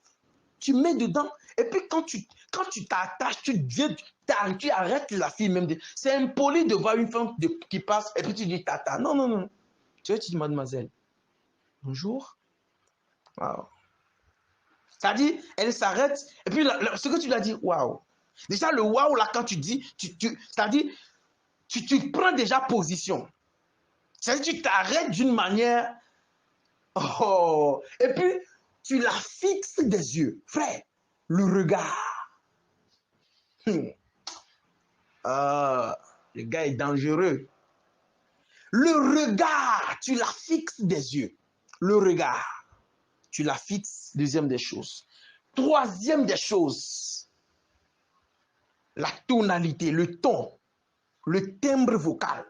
Tu mets dedans et puis quand tu t'attaches, tu arrêtes la fille même. C'est impoli de voir une femme qui passe et puis tu dis tata. Non, non, non. Tu dis mademoiselle, bonjour. Wow. C'est-à-dire, elle s'arrête, et puis ce que tu lui as dit, waouh. Déjà, le waouh, là, quand tu dis, c'est-à-dire, tu prends déjà position. C'est-à-dire, tu t'arrêtes d'une manière, oh, et puis, tu la fixes des yeux. Frère, le regard. Le gars est dangereux. Le regard, tu la fixes des yeux. Le regard, tu la fixes, deuxième des choses. Troisième des choses, la tonalité, le ton, le timbre vocal.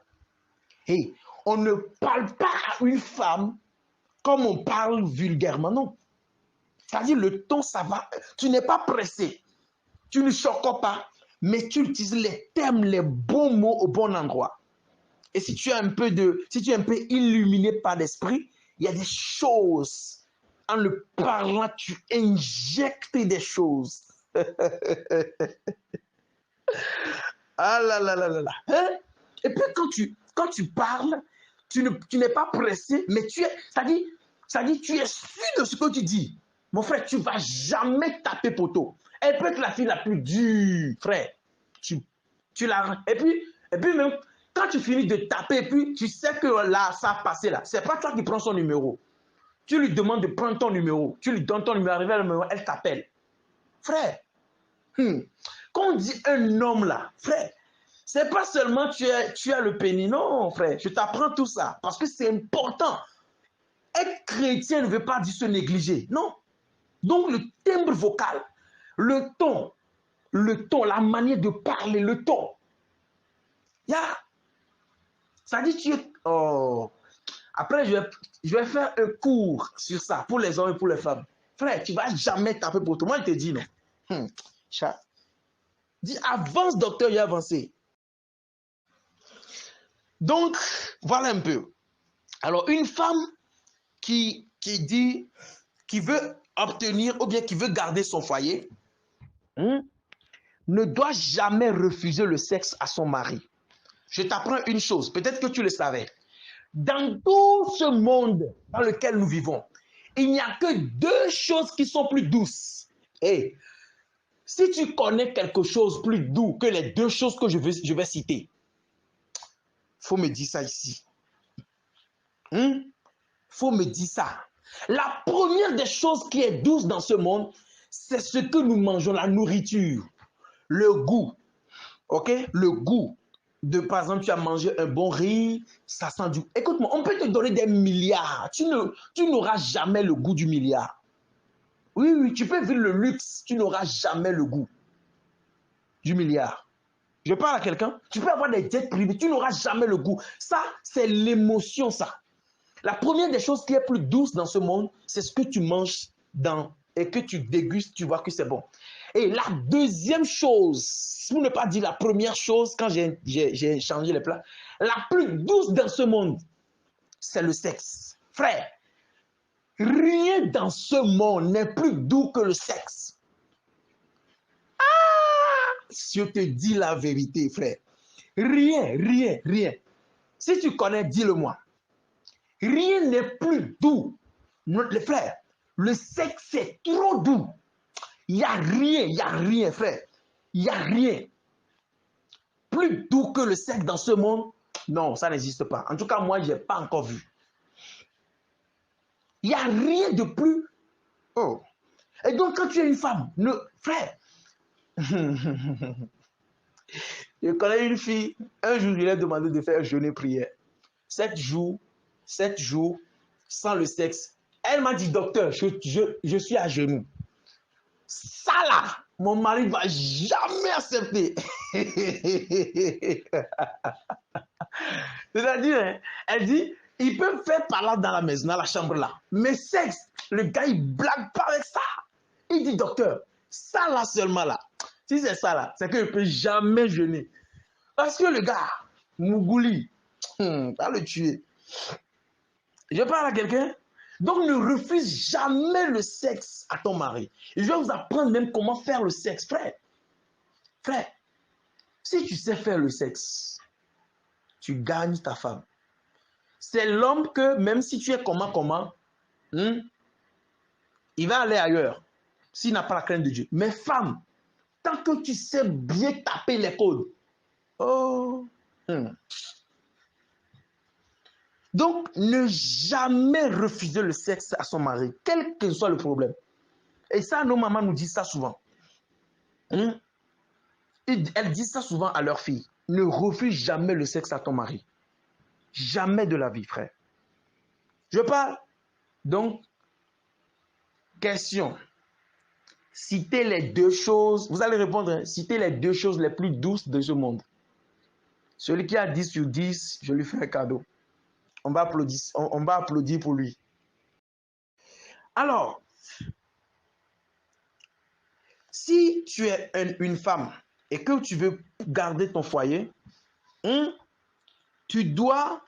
Et on ne parle pas à une femme comme on parle vulgairement, non. C'est-à-dire le ton, ça va. Tu n'es pas pressé, tu ne choques pas, mais tu utilises les termes, les bons mots au bon endroit. Et si tu es un peu illuminé par l'esprit, il y a des choses. En le parlant, tu injectes des choses. Ah là là là là là. Hein? Et puis quand tu parles, tu n'es pas pressé, mais c'est-à-dire, tu es sûr de ce que tu dis. Mon frère, tu ne vas jamais taper poteau. Elle peut être la fille la plus dure, frère. Tu la... Et puis même, quand tu finis de taper, puis tu sais que là, ça a passé là. C'est pas toi qui prends son numéro. Tu lui demandes de prendre ton numéro. Tu lui donnes ton numéro, arrivé à le numéro, elle t'appelle. Frère, quand on dit un homme là, frère, c'est pas seulement tu as le pénis, non, frère. Je t'apprends tout ça parce que c'est important. Être chrétien ne veut pas dire se négliger, non. Donc le timbre vocal, le ton, la manière de parler, le ton. Ça dit tu es... Oh. Après, je vais faire un cours sur ça pour les hommes et pour les femmes. Frère, tu ne vas jamais taper pour tout. Moi, je te dis non. Chat. Dis avance, docteur, il a avancé. Donc, voilà un peu. Alors, une femme qui dit, qui veut obtenir ou bien qui veut garder son foyer, ne doit jamais refuser le sexe à son mari. Je t'apprends une chose, peut-être que tu le savais. Dans tout ce monde dans lequel nous vivons, il n'y a que deux choses qui sont plus douces. Et si tu connais quelque chose plus doux que les deux choses que je vais citer, faut me dire ça ici. Faut me dire ça. La première des choses qui est douce dans ce monde, c'est ce que nous mangeons, la nourriture, le goût. Ok? Le goût. Par exemple, tu as mangé un bon riz, ça sent du... Écoute-moi, on peut te donner des milliards. Tu n'auras jamais le goût du milliard. Oui, oui, tu peux vivre le luxe, tu n'auras jamais le goût du milliard. Je parle à quelqu'un, tu peux avoir des jets privés, tu n'auras jamais le goût. Ça, c'est l'émotion, ça. La première des choses qui est plus douce dans ce monde, c'est ce que tu manges et que tu dégustes, tu vois que c'est bon. Et la deuxième chose, pour ne pas dire la première chose, quand j'ai changé les plats, la plus douce dans ce monde, c'est le sexe. Frère, rien dans ce monde n'est plus doux que le sexe. Ah, je te dis la vérité, frère. Rien, rien, rien. Si tu connais, dis-le-moi. Rien n'est plus doux. Les frères, le sexe, c'est trop doux. Il n'y a rien, frère. Il n'y a rien. Plus doux que le sexe dans ce monde, non, ça n'existe pas. En tout cas, moi, je n'ai pas encore vu. Il n'y a rien de plus. Oh. Et donc, quand tu es une femme, frère, je connais une fille, un jour, je lui ai demandé de faire jeûner prière. 7 jours, sans le sexe. Elle m'a dit, docteur, je suis à genoux. Ça là, mon mari ne va jamais accepter. C'est-à-dire, hein, elle dit, ils peuvent faire parler dans la maison, dans la chambre là. Mais sexe, le gars, il blague pas avec ça. Il dit, docteur, ça là seulement là. Si c'est ça là, c'est que je ne peux jamais jeûner. Parce que le gars, Mougouli, va le tuer. Je parle à quelqu'un. Donc ne refuse jamais le sexe à ton mari. Je vais vous apprendre même comment faire le sexe, frère. Frère, si tu sais faire le sexe, tu gagnes ta femme. C'est l'homme que même si tu es comment, il va aller ailleurs s'il n'a pas la crainte de Dieu. Mais femme, tant que tu sais bien taper les codes, oh, Donc, ne jamais refuser le sexe à son mari, quel que soit le problème. Et ça, nos mamans nous disent ça souvent. Elles disent ça souvent à leurs filles. Ne refuse jamais le sexe à ton mari. Jamais de la vie, frère. Je parle. Donc, question. Citez les deux choses. Vous allez répondre. Hein, citez les deux choses les plus douces de ce monde. Celui qui a 10 sur 10, je lui fais un cadeau. On va applaudir pour lui. Alors, si tu es une femme et que tu veux garder ton foyer, tu dois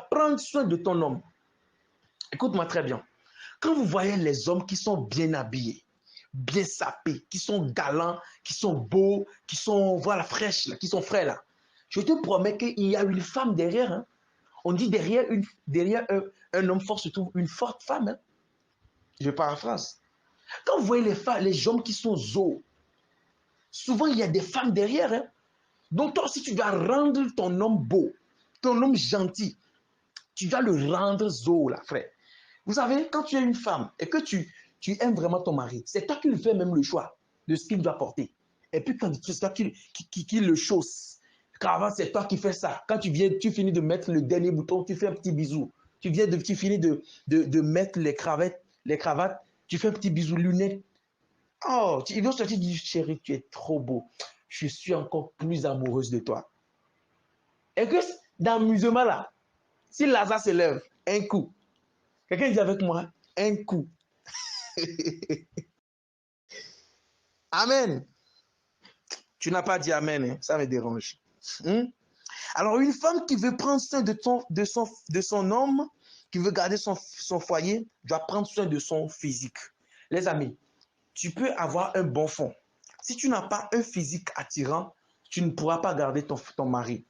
prendre soin de ton homme. Écoute-moi très bien. Quand vous voyez les hommes qui sont bien habillés, bien sapés, qui sont galants, qui sont beaux, qui sont voilà, fraîches, là, qui sont frais là, je te promets qu'il y a une femme derrière. Hein. On dit derrière un homme fort se trouve une forte femme. Hein. Je paraphrase. Quand vous voyez les hommes qui sont zo, souvent il y a des femmes derrière. Hein. Donc toi aussi tu dois rendre ton homme beau, ton homme gentil. Tu dois le rendre zo là, frère. Vous savez, quand tu es une femme et que tu aimes vraiment ton mari, c'est toi qui lui fais même le choix de ce qu'il doit porter. Et puis quand c'est toi qui le chausse. Car avant, c'est toi qui fais ça. Quand tu finis de mettre le dernier bouton, tu fais un petit bisou. Tu finis de mettre les cravates, tu fais un petit bisou, lunettes. Oh, il va sortir du chéri, tu es trop beau. Je suis encore plus amoureuse de toi. Et que dans le musulman là, si Lazare se lève, un coup. Quelqu'un dit avec moi, un coup. Amen. Tu n'as pas dit amen, hein? Ça me dérange. Alors, une femme qui veut prendre soin de son homme, qui veut garder son foyer, doit prendre soin de son physique. Les amis, tu peux avoir un bon fond. Si tu n'as pas un physique attirant, tu ne pourras pas garder ton mari.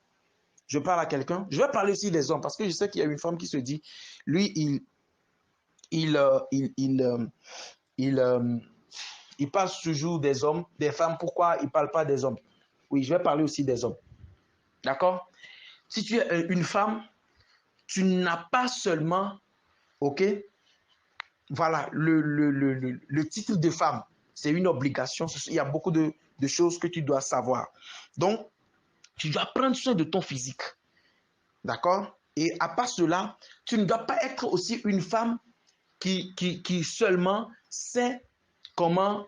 Je parle à quelqu'un. Je vais parler aussi des hommes parce que je sais qu'il y a une femme qui se dit, lui, il parle toujours des hommes, des femmes. Pourquoi il ne parle pas des hommes? Oui, je vais parler aussi des hommes. D'accord? Si tu es une femme, tu n'as pas seulement, ok, voilà, le titre de femme. C'est une obligation. Il y a beaucoup de choses que tu dois savoir. Donc, tu dois prendre soin de ton physique. D'accord? Et à part cela, tu ne dois pas être aussi une femme qui seulement sait comment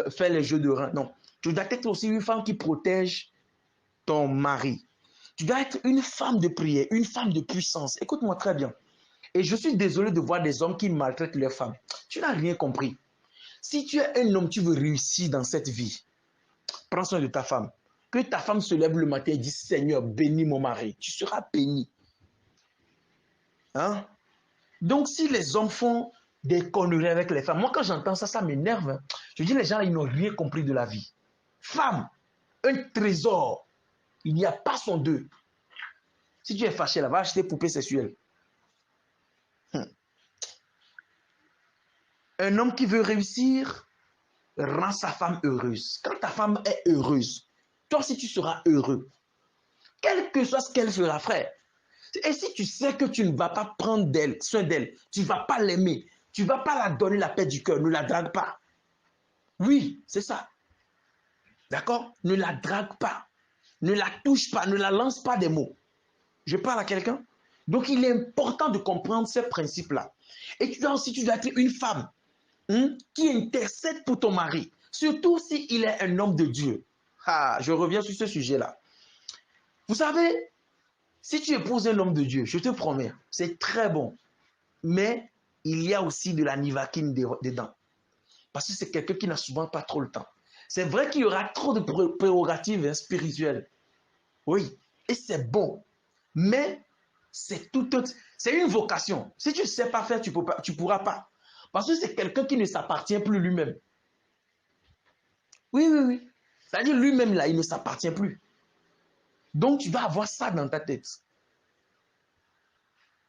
faire les jeux de reins. Non. Tu dois être aussi une femme qui protège ton mari. Tu dois être une femme de prière, une femme de puissance. Écoute-moi très bien. Et je suis désolé de voir des hommes qui maltraitent leurs femmes. Tu n'as rien compris. Si tu es un homme, tu veux réussir dans cette vie, prends soin de ta femme. Que ta femme se lève le matin et dise, Seigneur, bénis mon mari. Tu seras béni. Hein? Donc, si les hommes font des conneries avec les femmes, moi, quand j'entends ça, ça m'énerve. Je dis, les gens, ils n'ont rien compris de la vie. Femme, un trésor. Il n'y a pas son deux. Si tu es fâché, là, va acheter poupée sexuelle. Un homme qui veut réussir rend sa femme heureuse. Quand ta femme est heureuse, toi aussi tu seras heureux. Quel que soit ce qu'elle fera, frère. Et si tu sais que tu ne vas pas prendre soin d'elle, tu ne vas pas l'aimer, tu ne vas pas la donner la paix du cœur, ne la drague pas. Oui, c'est ça. D'accord? Ne la drague pas. Ne la touche pas, ne la lance pas des mots. Je parle à quelqu'un. Donc, il est important de comprendre ces principes-là. Et tu dois être une femme qui intercède pour ton mari. Surtout s'il est un homme de Dieu. Ah, je reviens sur ce sujet-là. Vous savez, si tu épouses un homme de Dieu, je te promets, c'est très bon. Mais il y a aussi de la nivaquine dedans. Parce que c'est quelqu'un qui n'a souvent pas trop le temps. C'est vrai qu'il y aura trop de prérogatives spirituelles. Oui, et c'est bon. Mais c'est une vocation. Si tu ne sais pas faire, tu ne pourras pas. Parce que c'est quelqu'un qui ne s'appartient plus lui-même. Oui, oui, oui. C'est-à-dire lui-même, là, il ne s'appartient plus. Donc, tu dois avoir ça dans ta tête.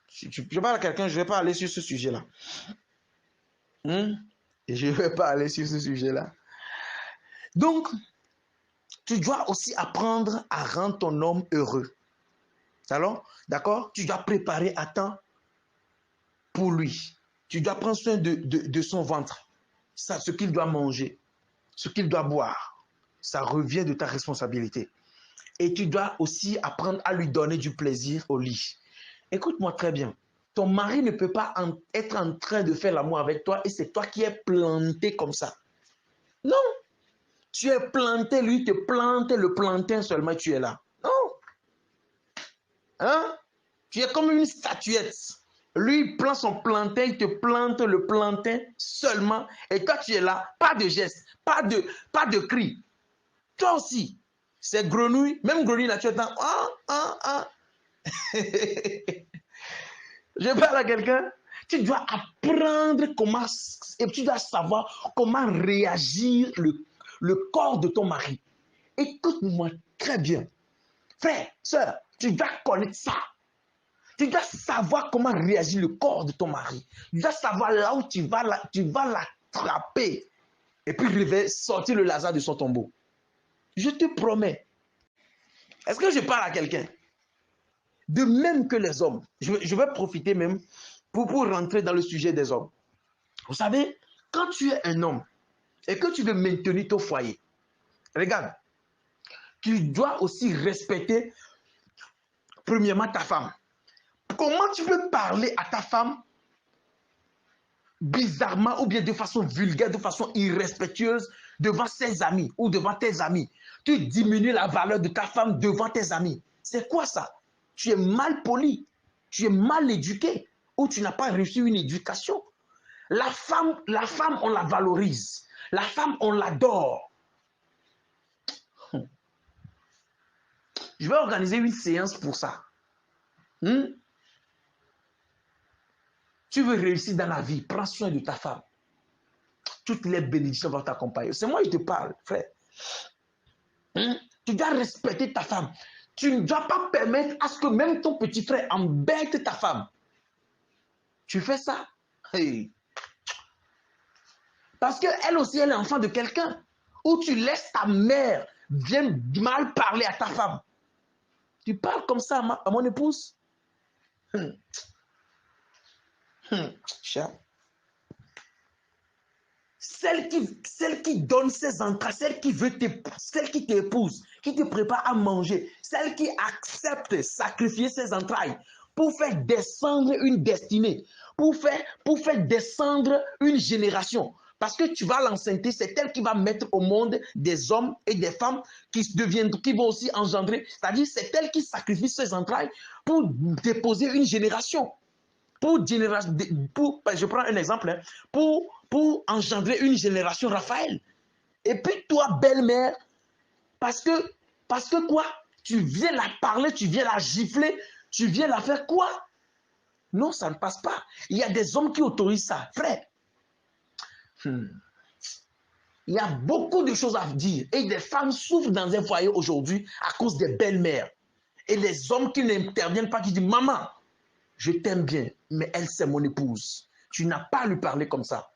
Je parle à quelqu'un, je ne vais pas aller sur ce sujet-là. Et je ne vais pas aller sur ce sujet-là. Donc, tu dois aussi apprendre à rendre ton homme heureux. Alors, d'accord? Tu dois préparer à temps pour lui. Tu dois prendre soin de son ventre. Ça, ce qu'il doit manger, ce qu'il doit boire. Ça revient de ta responsabilité. Et tu dois aussi apprendre à lui donner du plaisir au lit. Écoute-moi très bien. Ton mari ne peut pas être en train de faire l'amour avec toi et c'est toi qui es planté comme ça. Non. Tu es planté, lui te plante, le plantain seulement, tu es là. Non. Hein? Tu es comme une statuette. Lui, il plante son plantain, il te plante le plantain seulement. Et toi, tu es là, pas de geste, pas de cri. Toi aussi, c'est grenouille, même grenouille là, tu es dans... Je parle à quelqu'un. Tu dois apprendre comment, et tu dois savoir comment réagir le corps de ton mari. Écoute-moi très bien. Frère, soeur, tu dois connaître ça. Tu dois savoir comment réagir le corps de ton mari. Tu dois savoir là où tu vas l'attraper. Et puis sortir le Lazare de son tombeau. Je te promets. Est-ce que je parle à quelqu'un? De même que les hommes. Je vais profiter même pour rentrer dans le sujet des hommes. Vous savez, quand tu es un homme et que tu veux maintenir ton foyer, regarde, tu dois aussi respecter premièrement ta femme. Comment tu peux parler à ta femme bizarrement ou bien de façon vulgaire, de façon irrespectueuse, devant ses amis ou devant tes amis. Tu diminues la valeur de ta femme devant tes amis. C'est quoi ça? Tu es mal poli, tu es mal éduqué ou tu n'as pas reçu une éducation. La femme, on la valorise. La femme, on l'adore. Je vais organiser une séance pour ça. Tu veux réussir dans la vie, prends soin de ta femme. Toutes les bénédictions vont t'accompagner. C'est moi qui te parle, frère. Tu dois respecter ta femme. Tu ne dois pas permettre à ce que même ton petit frère embête ta femme. Tu fais ça? Hey. Parce qu'elle aussi, elle est enfant de quelqu'un. Ou tu laisses ta mère vienne mal parler à ta femme. Tu parles comme ça à mon épouse? Chat. Celle qui donne ses entrailles, celle qui t'épouse, qui te prépare à manger, celle qui accepte sacrifier ses entrailles pour faire descendre une destinée, pour faire descendre une génération. Parce que tu vas l'enceinte, c'est elle qui va mettre au monde des hommes et des femmes qui vont aussi engendrer. C'est-à-dire, c'est elle qui sacrifie ses entrailles pour déposer une génération. Je prends un exemple, pour engendrer une génération, Raphaël. Et puis toi, belle-mère, parce que quoi? Tu viens la parler, tu viens la gifler, tu viens la faire quoi? Non, ça ne passe pas. Il y a des hommes qui autorisent ça, frère. Il y a beaucoup de choses à dire. Et des femmes souffrent dans un foyer aujourd'hui à cause des belles-mères. Et les hommes qui n'interviennent pas, qui disent, maman, je t'aime bien, mais elle, c'est mon épouse. Tu n'as pas à lui parler comme ça.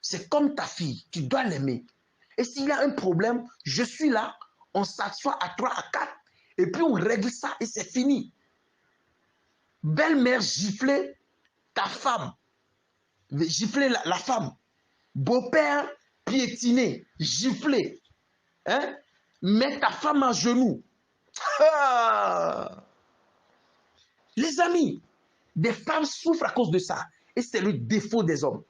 C'est comme ta fille, tu dois l'aimer. Et s'il y a un problème, je suis là, on s'assoit à 3, à 4, et puis on règle ça et c'est fini. Belle-mère, gifler ta femme, gifler la femme. Beau-père, piétiner, gifler. Hein? Mets ta femme à genoux. Ah! Les amis, des femmes souffrent à cause de ça. Et c'est le défaut des hommes.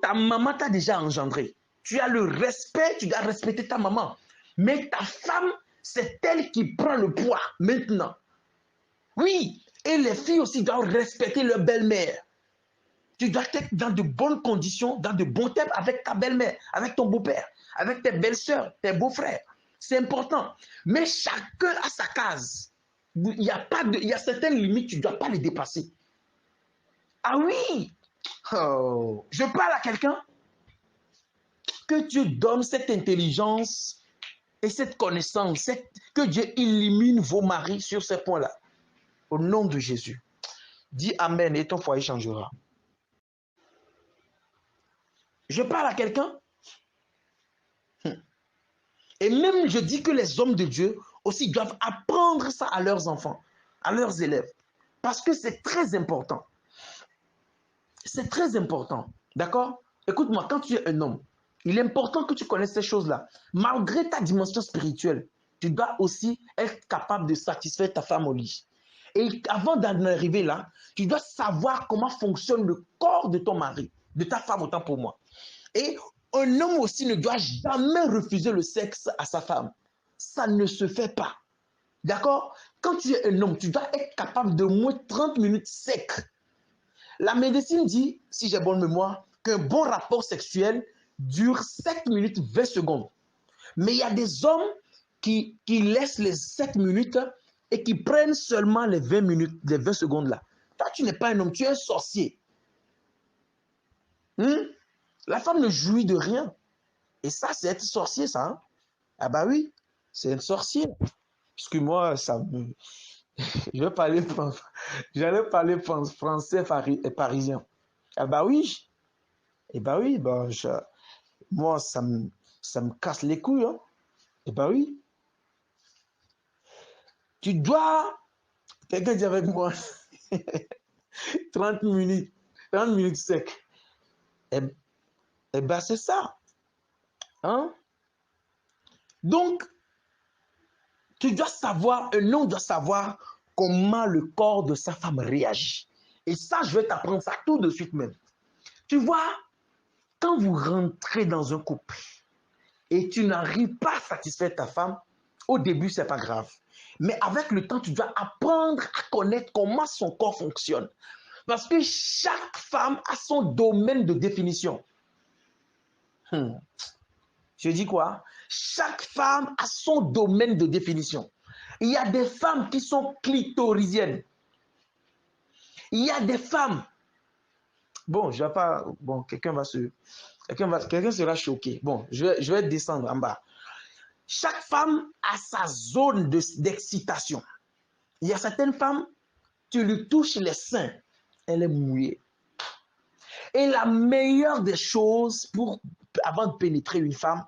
Ta maman t'a déjà engendré. Tu as le respect, tu dois respecter ta maman. Mais ta femme, c'est elle qui prend le poids maintenant. Oui, et les filles aussi doivent respecter leur belle-mère. Tu dois être dans de bonnes conditions, dans de bons termes avec ta belle-mère, avec ton beau-père, avec tes belles-sœurs, tes beaux-frères. C'est important. Mais chacun a sa case. Il y a certaines limites, tu ne dois pas les dépasser. Ah oui! Oh. Je parle à quelqu'un. Que Dieu donne cette intelligence et cette connaissance, que Dieu illumine vos maris sur ces points-là. Au nom de Jésus. Dis Amen et ton foyer changera. Je parle à quelqu'un. Et même je dis que les hommes de Dieu aussi doivent apprendre ça à leurs enfants, à leurs élèves. Parce que c'est très important. C'est très important. D'accord? Écoute-moi, quand tu es un homme, il est important que tu connaisses ces choses-là. Malgré ta dimension spirituelle, tu dois aussi être capable de satisfaire ta femme au lit. Et avant d'en arriver là, tu dois savoir comment fonctionne le corps de ton mari, de ta femme, autant pour moi. Et un homme aussi ne doit jamais refuser le sexe à sa femme. Ça ne se fait pas. D'accord? Quand tu es un homme, tu dois être capable de moins 30 minutes sec. La médecine dit, si j'ai bonne mémoire, qu'un bon rapport sexuel dure 7 minutes 20 secondes. Mais il y a des hommes qui laissent les 7 minutes et qui prennent seulement les 20 minutes, les 20 secondes là. Toi, tu n'es pas un homme, tu es un sorcier. La femme ne jouit de rien. Et ça, c'est être sorcier, ça. Hein? Ah bah oui, c'est un sorcier. Parce que moi, ça me... J'allais parler français parisien. Ah bah oui. Et bah oui, bah, moi, ça me casse les couilles. Hein? Et bah oui. Tu dois... Quelqu'un dit avec moi 30 minutes sec. Et bah c'est ça. Hein? Donc, tu dois savoir, un homme doit savoir comment le corps de sa femme réagit. Et ça, je vais t'apprendre ça tout de suite même. Tu vois, quand vous rentrez dans un couple et tu n'arrives pas à satisfaire ta femme, au début, ce n'est pas grave. Mais avec le temps, tu dois apprendre à connaître comment son corps fonctionne. Parce que chaque femme a son domaine de définition. Je dis quoi? Chaque femme a son domaine de définition. Il y a des femmes qui sont clitorisiennes. Il y a des femmes. Bon, je vais pas. Bon, quelqu'un sera choqué. Bon, je vais descendre en bas. Chaque femme a sa zone d'excitation. Il y a certaines femmes, tu lui touches les seins, elle est mouillée. Et la meilleure des choses avant de pénétrer une femme,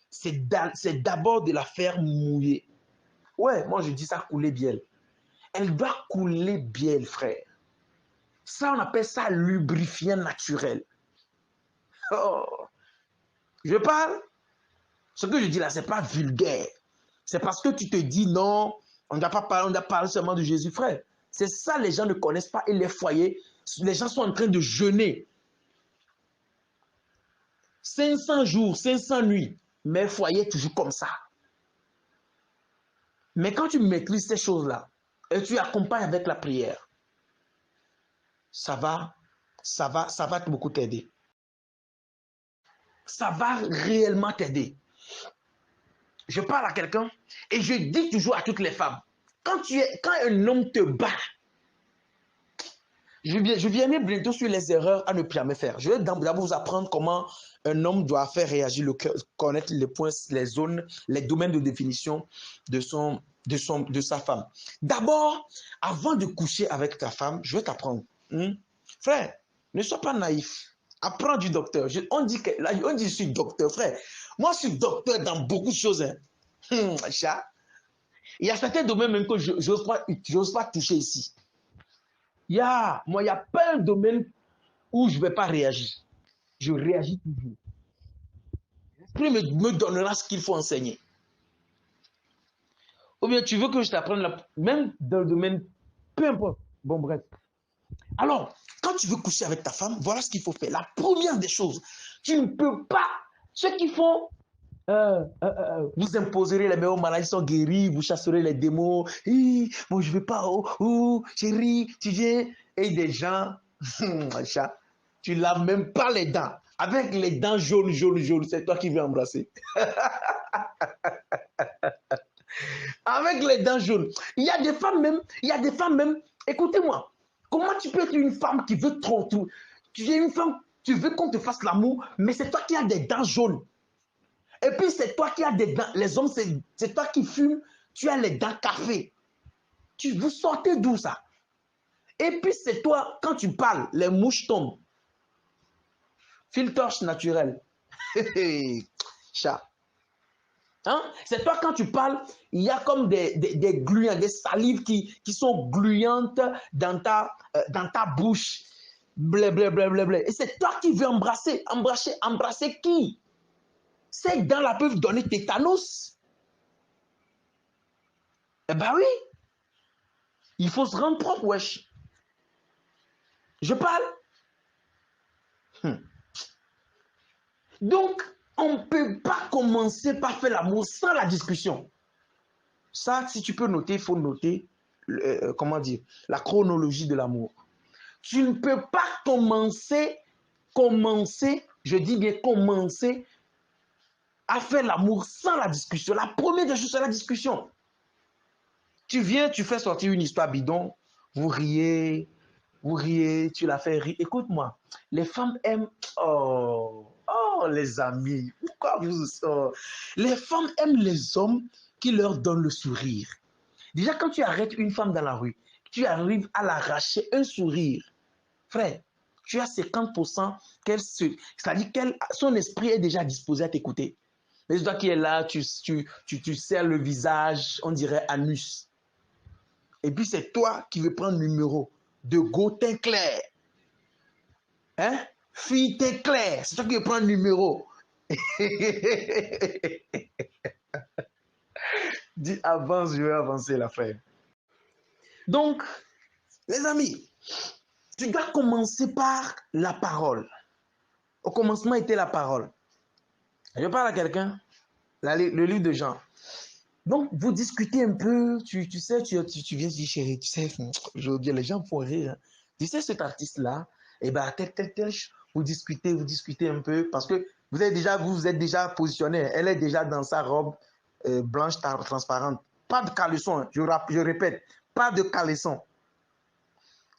c'est d'abord de la faire mouiller. Ouais, moi je dis ça couler bielle. Elle doit couler bielle, frère. Ça, on appelle ça lubrifiant naturel. Oh. Je parle. Ce que je dis là, ce n'est pas vulgaire. C'est parce que tu te dis non, on ne doit pas parler seulement de Jésus, frère. C'est ça, les gens ne connaissent pas. Et les foyers, les gens sont en train de jeûner. 500 jours, 500 nuits, mais foyer toujours comme ça. Mais quand tu maîtrises ces choses-là, et tu accompagnes avec la prière, ça va beaucoup t'aider. Ça va réellement t'aider. Je parle à quelqu'un et je dis toujours à toutes les femmes, quand un homme te bat, je viendrai bientôt sur les erreurs à ne jamais faire. Je vais d'abord vous apprendre comment un homme doit faire réagir le cœur, connaître les points, les zones, les domaines de définition de sa femme. D'abord, avant de coucher avec ta femme, je vais t'apprendre. Frère, ne sois pas naïf. Apprends du docteur. On dit que je suis docteur, frère. Moi, je suis docteur dans beaucoup de choses. Chat. Il y a certains domaines même que je n'ose pas toucher ici. Moi, il n'y a pas un domaine où je ne vais pas réagir. Je réagis toujours. L'esprit me donnera ce qu'il faut enseigner. Ou bien tu veux que je t'apprenne, même dans le domaine, peu importe. Bon, bref. Alors, quand tu veux coucher avec ta femme, voilà ce qu'il faut faire. La première des choses, tu ne peux pas, ceux qui font, vous imposerez les meilleures maladies sont guéries, vous chasserez les démons, bon, je ne veux pas, chérie, tu viens, et des gens, tu ne laves même pas les dents. Avec les dents jaunes, c'est toi qui veux embrasser. Avec les dents jaunes. Il y a des femmes même, écoutez-moi, comment tu peux être une femme qui veut trop, tu es une femme, tu veux qu'on te fasse l'amour, mais c'est toi qui as des dents jaunes. Et puis c'est toi qui as des dents, les hommes, c'est toi qui fumes, tu as les dents café. Vous sortez d'où ça? Et puis c'est toi, quand tu parles, les mouches tombent. Filtre naturel. Chat. Hein? C'est toi, quand tu parles, il y a comme des gluants, des salives qui sont gluantes dans ta bouche. Blablabla. Et c'est toi qui veux embrasser qui? Ces dents-là peuvent donner tétanos. Eh ben oui. Il faut se rendre propre, wesh. Je parle. Donc, on ne peut pas commencer par faire l'amour sans la discussion. Ça, si tu peux noter, il faut noter, la chronologie de l'amour. Tu ne peux pas commencer, je dis bien commencer à faire l'amour sans la discussion. La première des choses, c'est la discussion. Tu viens, tu fais sortir une histoire bidon, vous riez, tu la fais rire. Écoute-moi, les femmes aiment... Oh, les amis, pourquoi vous... Les femmes aiment les hommes qui leur donnent le sourire. Déjà, quand tu arrêtes une femme dans la rue, tu arrives à l'arracher un sourire. Frère, tu as 50% c'est-à-dire que son esprit est déjà disposé à t'écouter. Mais toi qui es là, tu serres le visage, on dirait anus. Et puis c'est toi qui veux prendre le numéro de go teint clair. Hein? Fille teint clair, c'est toi qui veux prendre le numéro. Dis avance, je vais avancer l'affaire. Donc, les amis, tu dois commencer par la parole. Au commencement était la parole. Je parle à quelqu'un, le livre de Jean. Donc, vous discutez un peu, tu sais, tu viens dire, chérie, tu sais, je veux dire, les gens font rire. Hein. Tu sais, cet artiste-là, eh ben, tel, vous discutez un peu, parce que vous êtes déjà positionné. Elle est déjà dans sa robe blanche transparente. Pas de caleçon, hein, je répète, pas de caleçon.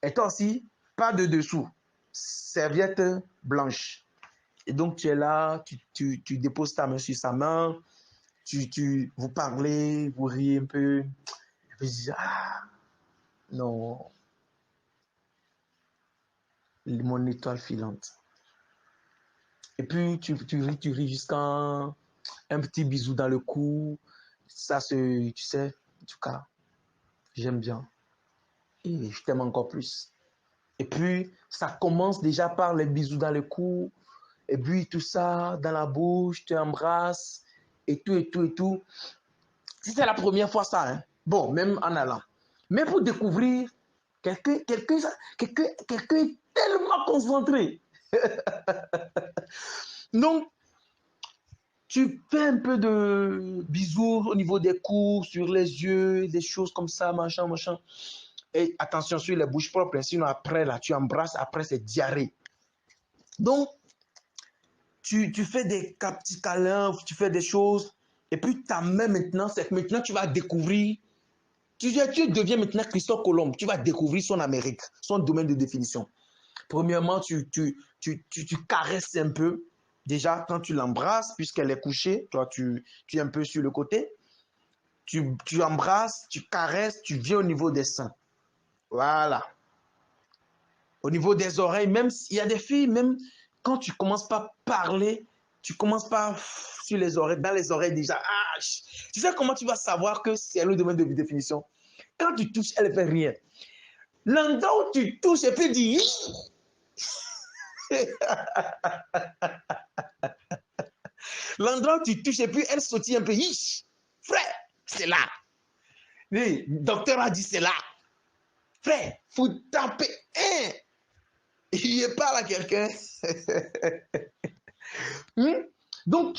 Et toi aussi, pas de dessous. Serviette blanche. Et donc, tu es là, tu déposes ta main sur sa main, vous parlez, vous riez un peu. Et puis, je dis, ah, non, mon étoile filante. Et puis, tu ris jusqu'à un petit bisou dans le cou. Ça, tu sais, en tout cas, j'aime bien. Et je t'aime encore plus. Et puis, ça commence déjà par les bisous dans le cou. Et puis, tout ça, dans la bouche, tu embrasses. Et tout, et tout, et tout. Si c'est la première fois, ça, hein, bon, même en allant. Mais pour découvrir, quelqu'un est tellement concentré. Donc, tu fais un peu de bisous au niveau des cous, sur les yeux, des choses comme ça, machin, machin. Et attention sur les bouches propres, sinon après, là, tu embrasses, après, c'est diarrhée. Donc, tu fais des petits câlins, tu fais des choses. Et puis, ta main maintenant, c'est que maintenant, tu vas découvrir. Tu deviens maintenant Christophe Colomb. Tu vas découvrir son Amérique, son domaine de définition. Premièrement, tu caresses un peu. Déjà, quand tu l'embrasses, puisqu'elle est couchée, toi, tu es un peu sur le côté. Tu embrasses, tu caresses, tu viens au niveau des seins. Voilà. Au niveau des oreilles, même s'il y a des filles, même quand tu commences pas à parler, tu commences pas sur les oreilles, dans les oreilles déjà. Ah, tu sais comment tu vas savoir que c'est le domaine de définition? Quand tu touches, elle ne fait rien. L'endroit où tu touches, et puis dit. L'endroit où tu touches, et puis elle sautille un peu. Frère, c'est là. Le docteur a dit c'est là. Frère, faut taper un. Il parle à quelqu'un. Donc,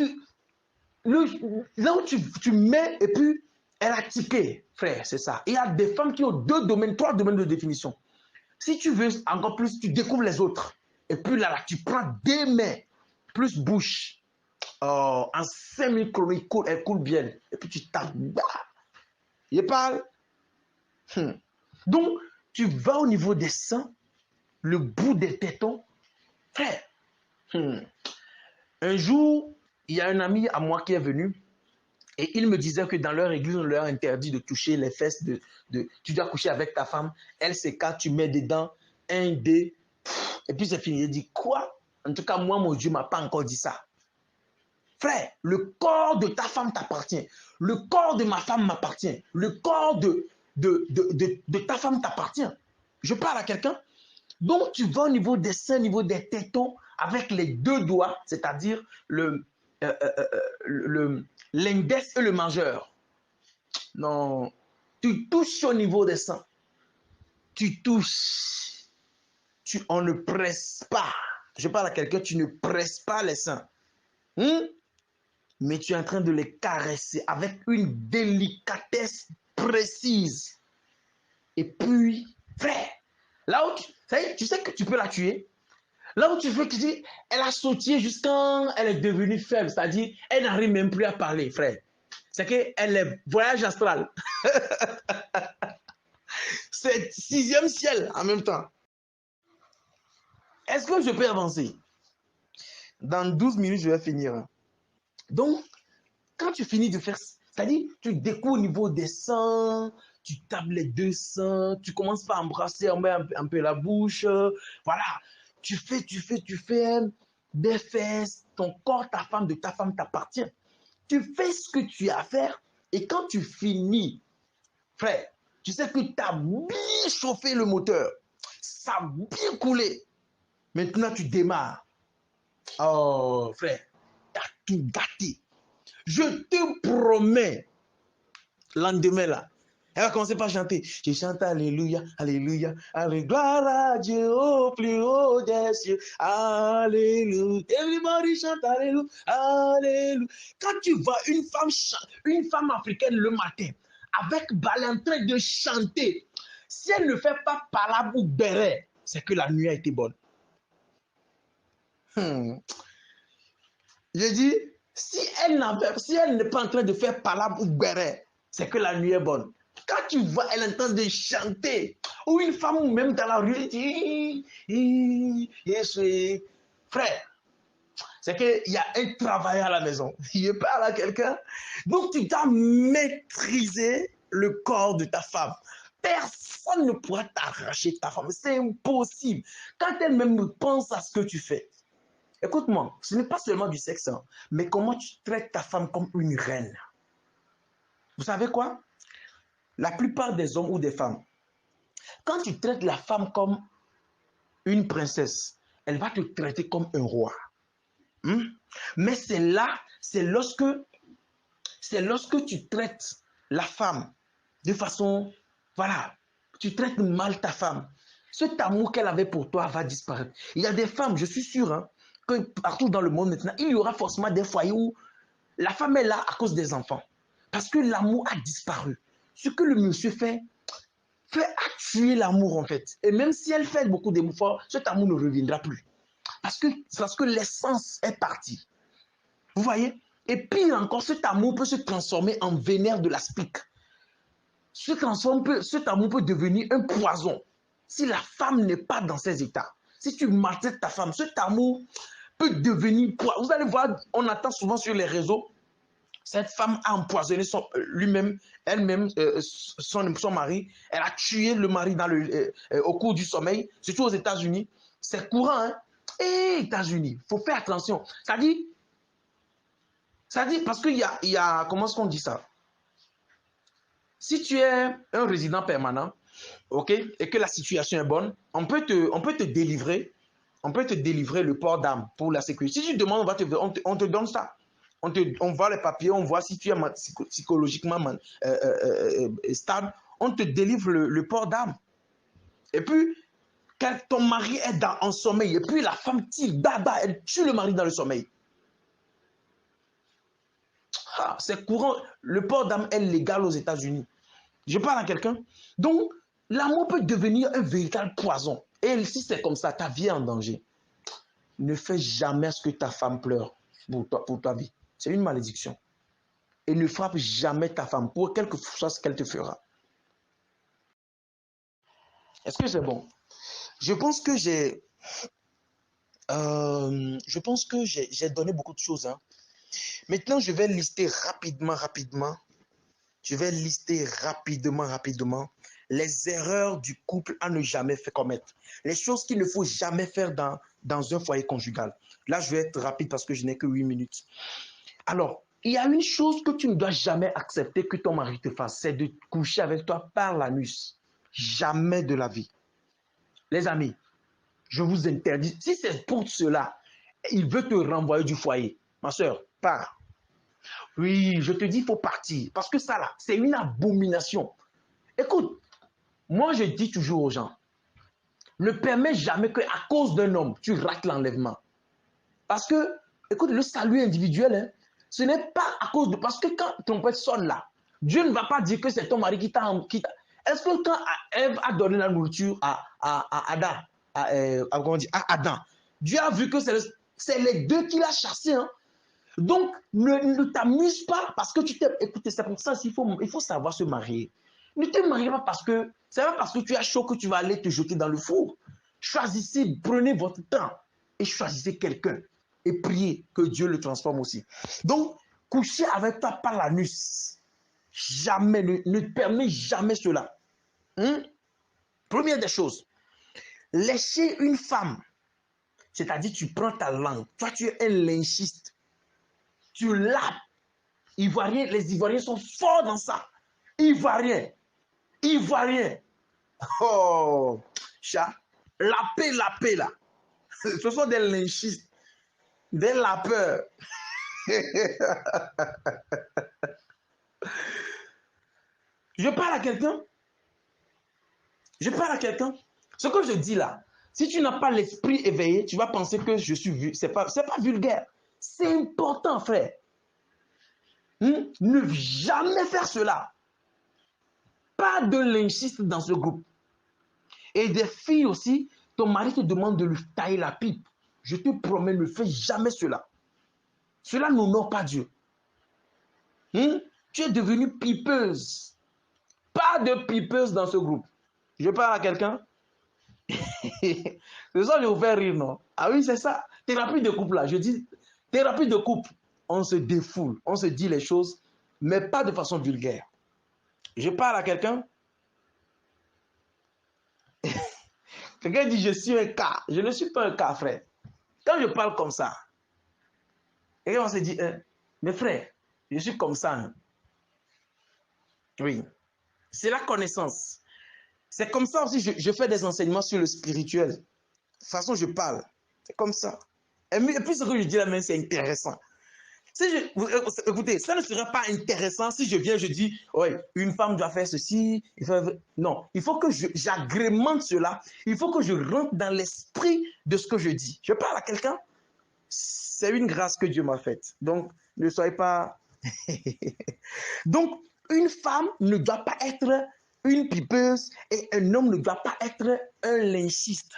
là où tu mets, et puis elle a tiqué, frère, c'est ça. Il y a des femmes qui ont 2 domaines, 3 domaines de définition. Si tu veux encore plus, tu découvres les autres. Et puis là, tu prends 2 mains, plus bouche. En 5 minutes, elle coule bien. Et puis tu tapes. Il parle. Donc, tu vas au niveau des seins, le bout des tétons. Frère, un jour, il y a un ami à moi qui est venu et il me disait que dans leur église, on leur interdit de toucher les fesses tu dois coucher avec ta femme, elle s'écarte, tu mets dedans, 1, 2, et puis c'est fini. Il dit quoi? En tout cas, moi, mon Dieu ne m'a pas encore dit ça. Frère, le corps de ta femme t'appartient. Le corps de ma femme m'appartient. Le corps de ta femme t'appartient. Je parle à quelqu'un. Donc, tu vas au niveau des seins, au niveau des tétons, avec les 2 doigts, c'est-à-dire l'index et le majeur. Non, tu touches au niveau des seins. Tu touches. On ne presse pas. Je parle à quelqu'un, tu ne presses pas les seins. Mais tu es en train de les caresser avec une délicatesse précise. Et puis, frère, là où tu sais que tu peux la tuer. Là où tu veux que elle a sauté jusqu'à elle est devenue faible, c'est-à-dire elle n'arrive même plus à parler, frère. C'est qu'elle est voyage astral. C'est 6e ciel en même temps. Est-ce que je peux avancer? Dans 12 minutes, je vais finir. Donc, quand tu finis de faire, c'est-à-dire tu découvres au niveau des seins, tu tapes les 2 seins, tu commences par embrasser un peu la bouche, voilà. Tu fais des fesses, ton corps, ta femme t'appartient. Tu fais ce que tu as à faire et quand tu finis, frère, tu sais que tu as bien chauffé le moteur, ça a bien coulé. Maintenant, tu démarres. Oh, frère, tu as tout gâté. Je te promets, lendemain là, Elle va commencer par chanter. Je chante Alléluia, Alléluia, Alléluia, gloire à Dieu au plus haut des cieux. Alléluia. Everybody chante Alléluia, Alléluia. Quand tu vois une femme africaine le matin, avec balle en train de chanter, si elle ne fait pas palabre ou béret, c'est que la nuit a été bonne. Je dis, si elle n'est pas en train de faire palabre ou béret, c'est que la nuit est bonne. Quand tu vois, elle est en train de chanter, ou une femme, ou même dans la rue, elle dit, frère, c'est qu'il y a un travail à la maison. Je parle à quelqu'un. Donc, tu dois maîtriser le corps de ta femme. Personne ne pourra t'arracher ta femme. C'est impossible. Quand elle-même pense à ce que tu fais. Écoute-moi, ce n'est pas seulement du sexe, hein, mais comment tu traites ta femme comme une reine. Vous savez quoi? La plupart des hommes ou des femmes, quand tu traites la femme comme une princesse, elle va te traiter comme un roi. Mais c'est lorsque tu traites la femme de façon, voilà, tu traites mal ta femme. Cet amour qu'elle avait pour toi va disparaître. Il y a des femmes, je suis sûr, hein, que partout dans le monde maintenant, il y aura forcément des foyers où la femme est là à cause des enfants. Parce que l'amour a disparu. Ce que le monsieur fait à tuer l'amour en fait. Et même si elle fait beaucoup d'efforts, cet amour ne reviendra plus. Parce que l'essence est partie. Vous voyez? Et pire encore, cet amour peut se transformer en vénère de l'aspic. Cet amour peut devenir un poison si la femme n'est pas dans ses états. Si tu maltraites ta femme, cet amour peut devenir poison. Vous allez voir, on attend souvent sur les réseaux, cette femme a empoisonné elle-même, son mari. Elle a tué le mari au cours du sommeil, surtout aux États-Unis. C'est courant, hein? Et États-Unis, il faut faire attention. Ça dit, parce qu'il y a, comment est-ce qu'on dit ça? Si tu es un résident permanent, ok, et que la situation est bonne, on peut te délivrer le port d'armes pour la sécurité. Si tu demandes, on te donne ça. On voit les papiers, on voit si tu es psychologiquement stable, on te délivre le port d'armes. Et puis, quand ton mari est en sommeil, et puis la femme tire, elle tue le mari dans le sommeil. Ah, c'est courant, le port d'armes est légal aux États-Unis. Je parle à quelqu'un. Donc, l'amour peut devenir un véritable poison. Et si c'est comme ça, ta vie est en danger. Ne fais jamais ce que ta femme pleure pour ta vie. C'est une malédiction. Et ne frappe jamais ta femme pour quelque chose qu'elle te fera. Est-ce que c'est bon? Je pense que j'ai donné beaucoup de choses. Hein. Maintenant, je vais lister rapidement. Je vais lister rapidement les erreurs du couple à ne jamais commettre. Les choses qu'il ne faut jamais faire dans un foyer conjugal. Là, je vais être rapide parce que je n'ai que 8 minutes. Alors, il y a une chose que tu ne dois jamais accepter que ton mari te fasse, c'est de coucher avec toi par l'anus. Jamais de la vie. Les amis, je vous interdis. Si c'est pour cela, il veut te renvoyer du foyer. Ma soeur, pars. Oui, je te dis, il faut partir. Parce que ça, là, c'est une abomination. Écoute, moi, je dis toujours aux gens, ne permets jamais qu'à cause d'un homme, tu rates l'enlèvement. Parce que, écoute, le salut individuel, hein, ce n'est pas à cause de... Parce que quand ton père sonne là, Dieu ne va pas dire que c'est ton mari qui t'a... Est-ce que quand Ève a donné la nourriture à Adam, à Adam, Dieu a vu que c'est les deux qu'il a chassés, hein? Donc, ne t'amuse pas parce que tu t'es... Écoutez, c'est pour ça qu'il faut savoir se marier. Ne te marie pas parce que... C'est pas parce que tu as chaud que tu vas aller te jeter dans le four. Choisissez, prenez votre temps et choisissez quelqu'un. Et priez que Dieu le transforme aussi. Donc, coucher avec toi par l'anus. Jamais, ne permets jamais cela. Première des choses, lécher une femme. C'est-à-dire, tu prends ta langue. Toi, tu es un lynchiste. Tu lapes. Ivoiriens, les Ivoiriens sont forts dans ça. Ivoiriens. Oh, chat. Laper, là. Ce sont des lynchistes. Des lapeurs. Je parle à quelqu'un. Je parle à quelqu'un. Ce que je dis là, si tu n'as pas l'esprit éveillé, tu vas penser que je suis... C'est pas vulgaire. C'est important, frère. Ne jamais faire cela. Pas de lynchiste dans ce groupe. Et des filles aussi, ton mari te demande de lui tailler la pipe. Je te promets, ne fais jamais cela. Cela n'honore pas Dieu. Tu es devenue pipeuse. Pas de pipeuse dans ce groupe. Je parle à quelqu'un. C'est ça, je vous fais rire, non? Ah oui, c'est ça. Thérapie de couple, là. Je dis, thérapie de couple. On se défoule, on se dit les choses, mais pas de façon vulgaire. Je parle à quelqu'un. Quelqu'un dit, je suis un cas. Je ne suis pas un cas, frère. Quand je parle comme ça, et on se dit, mais frère, je suis comme ça. Hein. Oui. C'est la connaissance. C'est comme ça aussi, je fais des enseignements sur le spirituel. De toute façon, je parle. C'est comme ça. Et puis, ce que je dis là, même, c'est intéressant. Écoutez, ça ne serait pas intéressant si je viens, je dis, ouais, une femme doit faire ceci. Non, il faut que j'agrémente cela. Il faut que je rentre dans l'esprit de ce que je dis. Je parle à quelqu'un. C'est une grâce que Dieu m'a faite. Donc, ne soyez pas... Donc, une femme ne doit pas être une pipeuse et un homme ne doit pas être un lynchiste.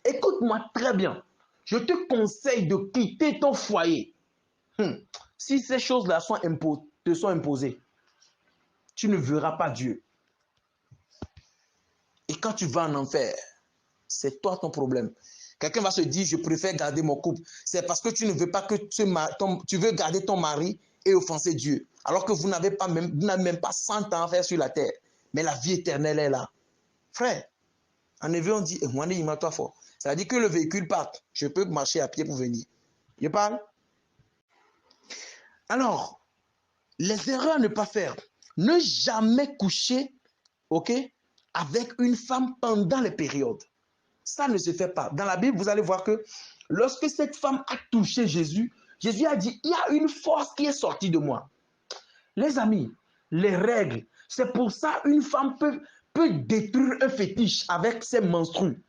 Écoute-moi très bien. Je te conseille de quitter ton foyer. Si ces choses-là te sont imposées, tu ne verras pas Dieu. Et quand tu vas en enfer, c'est toi ton problème. Quelqu'un va se dire, je préfère garder mon couple. C'est parce que tu ne veux pas que tu veux garder ton mari et offenser Dieu. Alors que vous n'avez même pas 100 ans à faire sur la terre. Mais la vie éternelle est là. Frère, en effet, on dit, moi, il toi fort. Ça veut dire que le véhicule parte. Je peux marcher à pied pour venir. Je parle? Alors, les erreurs à ne pas faire. Ne jamais coucher, ok, avec une femme pendant les périodes. Ça ne se fait pas. Dans la Bible, vous allez voir que lorsque cette femme a touché Jésus, Jésus a dit, il y a une force qui est sortie de moi. Les amis, les règles, c'est pour ça une femme peut détruire un fétiche avec ses menstrues.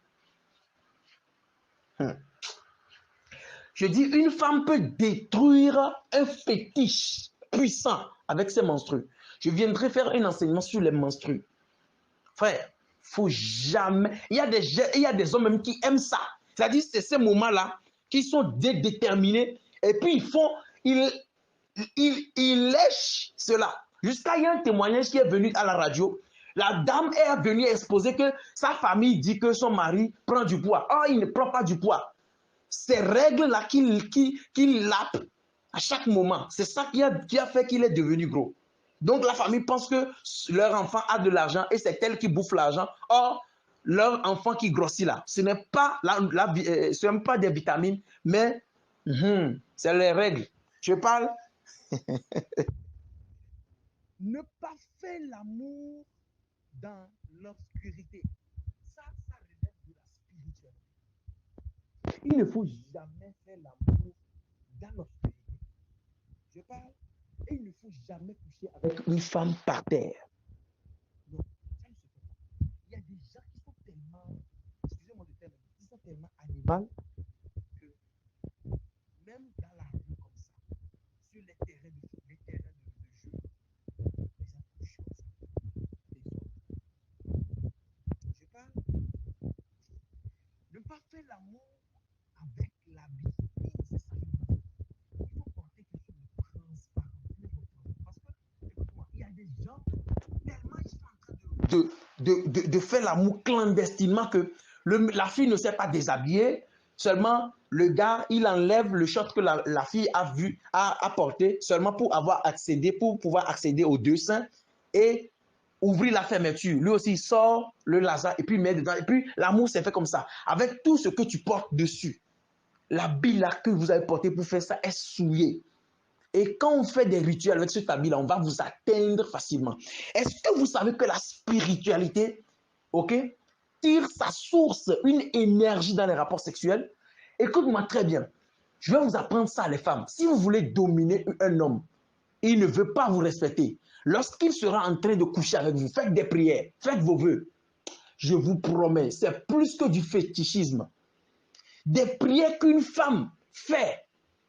Je dis, une femme peut détruire un fétiche puissant avec ses menstrues. Je viendrai faire un enseignement sur les menstrues. Frère, faut jamais... Il y a des hommes même qui aiment ça. C'est-à-dire, c'est ces moments-là qui sont déterminés et puis ils lèchent cela. Jusqu'à il y a un témoignage qui est venu à la radio. La dame est venue exposer que sa famille dit que son mari prend du poids. Or, il ne prend pas du poids. Ces règles-là qu'il lappe à chaque moment, c'est ça qui a fait qu'il est devenu gros. Donc la famille pense que leur enfant a de l'argent et c'est elle qui bouffe l'argent. Or, leur enfant qui grossit là, ce n'est pas, ce n'est pas des vitamines, mais c'est les règles. Je parle. Ne pas faire l'amour dans l'obscurité. Ça relève de la spiritualité. Il ne faut jamais faire l'amour dans l'obscurité. Je parle. Et il ne faut jamais coucher avec une femme par terre. Non, ça ne se fait pas. Il y a des gens qui sont tellement, excusez-moi de terme, qui sont tellement animaux que même dans la rue comme ça, sur les terrains de jeu, les gens couchent comme ça. Je parle. Ne pas faire l'amour avec l'habit. C'est ça. Il faut porter quelque chose de transparent. Parce que, écoute-moi, il y a des gens, tellement ils sont en train de faire l'amour clandestinement que la fille ne s'est pas déshabillée. Seulement, le gars, il enlève le short que la fille a porté seulement pour pouvoir accéder aux deux seins et ouvrir la fermeture. Lui aussi, il sort le laser et puis il met dedans. Et puis, l'amour s'est fait comme ça. Avec tout ce que tu portes dessus. L'habit là que vous avez porté pour faire ça est souillé. Et quand on fait des rituels avec cet habit là, on va vous atteindre facilement. Est-ce que vous savez que la spiritualité, ok, tire sa source, une énergie dans les rapports sexuels? Écoute-moi très bien. Je vais vous apprendre ça, les femmes. Si vous voulez dominer un homme, il ne veut pas vous respecter. lorsqu'il sera en train de coucher avec vous, faites des prières, faites vos vœux. Je vous promets, c'est plus que du fétichisme. Des prières qu'une femme fait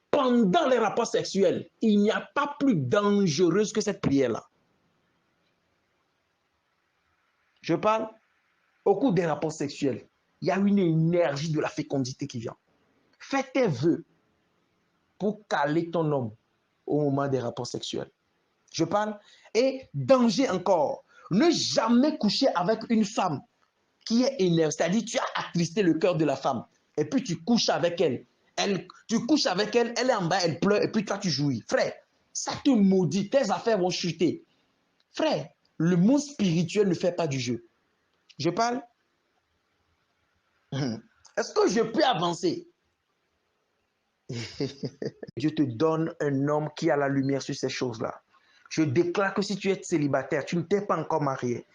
pendant les rapports sexuels, il n'y a pas plus dangereuse que cette prière-là. Je parle au cours des rapports sexuels. Il y a une énergie de la fécondité qui vient. Fais tes vœux pour caler ton homme au moment des rapports sexuels. Je parle. Et danger encore, ne jamais coucher avec une femme qui est énervée. C'est-à-dire, tu as attristé le cœur de la femme. Et puis, tu couches avec elle. Tu couches avec elle, elle est en bas, elle pleure, et puis toi, tu jouis. Frère, ça te maudit, tes affaires vont chuter. Frère, le monde spirituel ne fait pas du jeu. Je parle. Est-ce que je peux avancer? Dieu te donne un homme qui a la lumière sur ces choses-là. Je déclare que si tu es célibataire, tu ne t'es pas encore marié,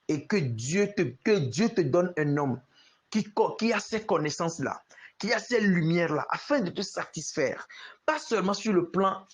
et que Dieu te donne un homme qui a ces connaissances-là, qui a ces lumières-là, afin de te satisfaire, pas seulement sur le plan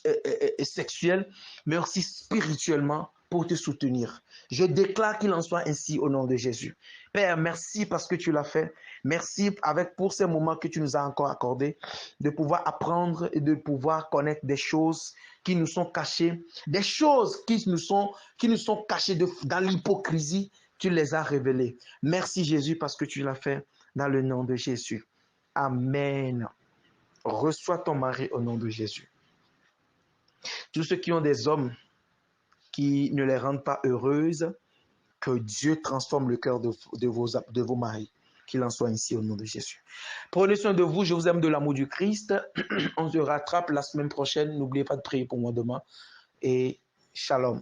sexuel, mais aussi spirituellement, pour te soutenir. Je déclare qu'il en soit ainsi au nom de Jésus. Père, merci parce que tu l'as fait. Merci pour ces moments que tu nous as encore accordés, de pouvoir apprendre et de pouvoir connaître des choses qui nous sont cachées, des choses qui nous sont cachées dans l'hypocrisie. Tu les as révélées. Merci Jésus parce que tu l'as fait dans le nom de Jésus. Amen. Reçois ton mari au nom de Jésus. Tous ceux qui ont des hommes qui ne les rendent pas heureuses, que Dieu transforme le cœur de vos maris. Qu'il en soit ainsi au nom de Jésus. Prenez soin de vous, je vous aime de l'amour du Christ. On se rattrape la semaine prochaine. N'oubliez pas de prier pour moi demain. Et shalom.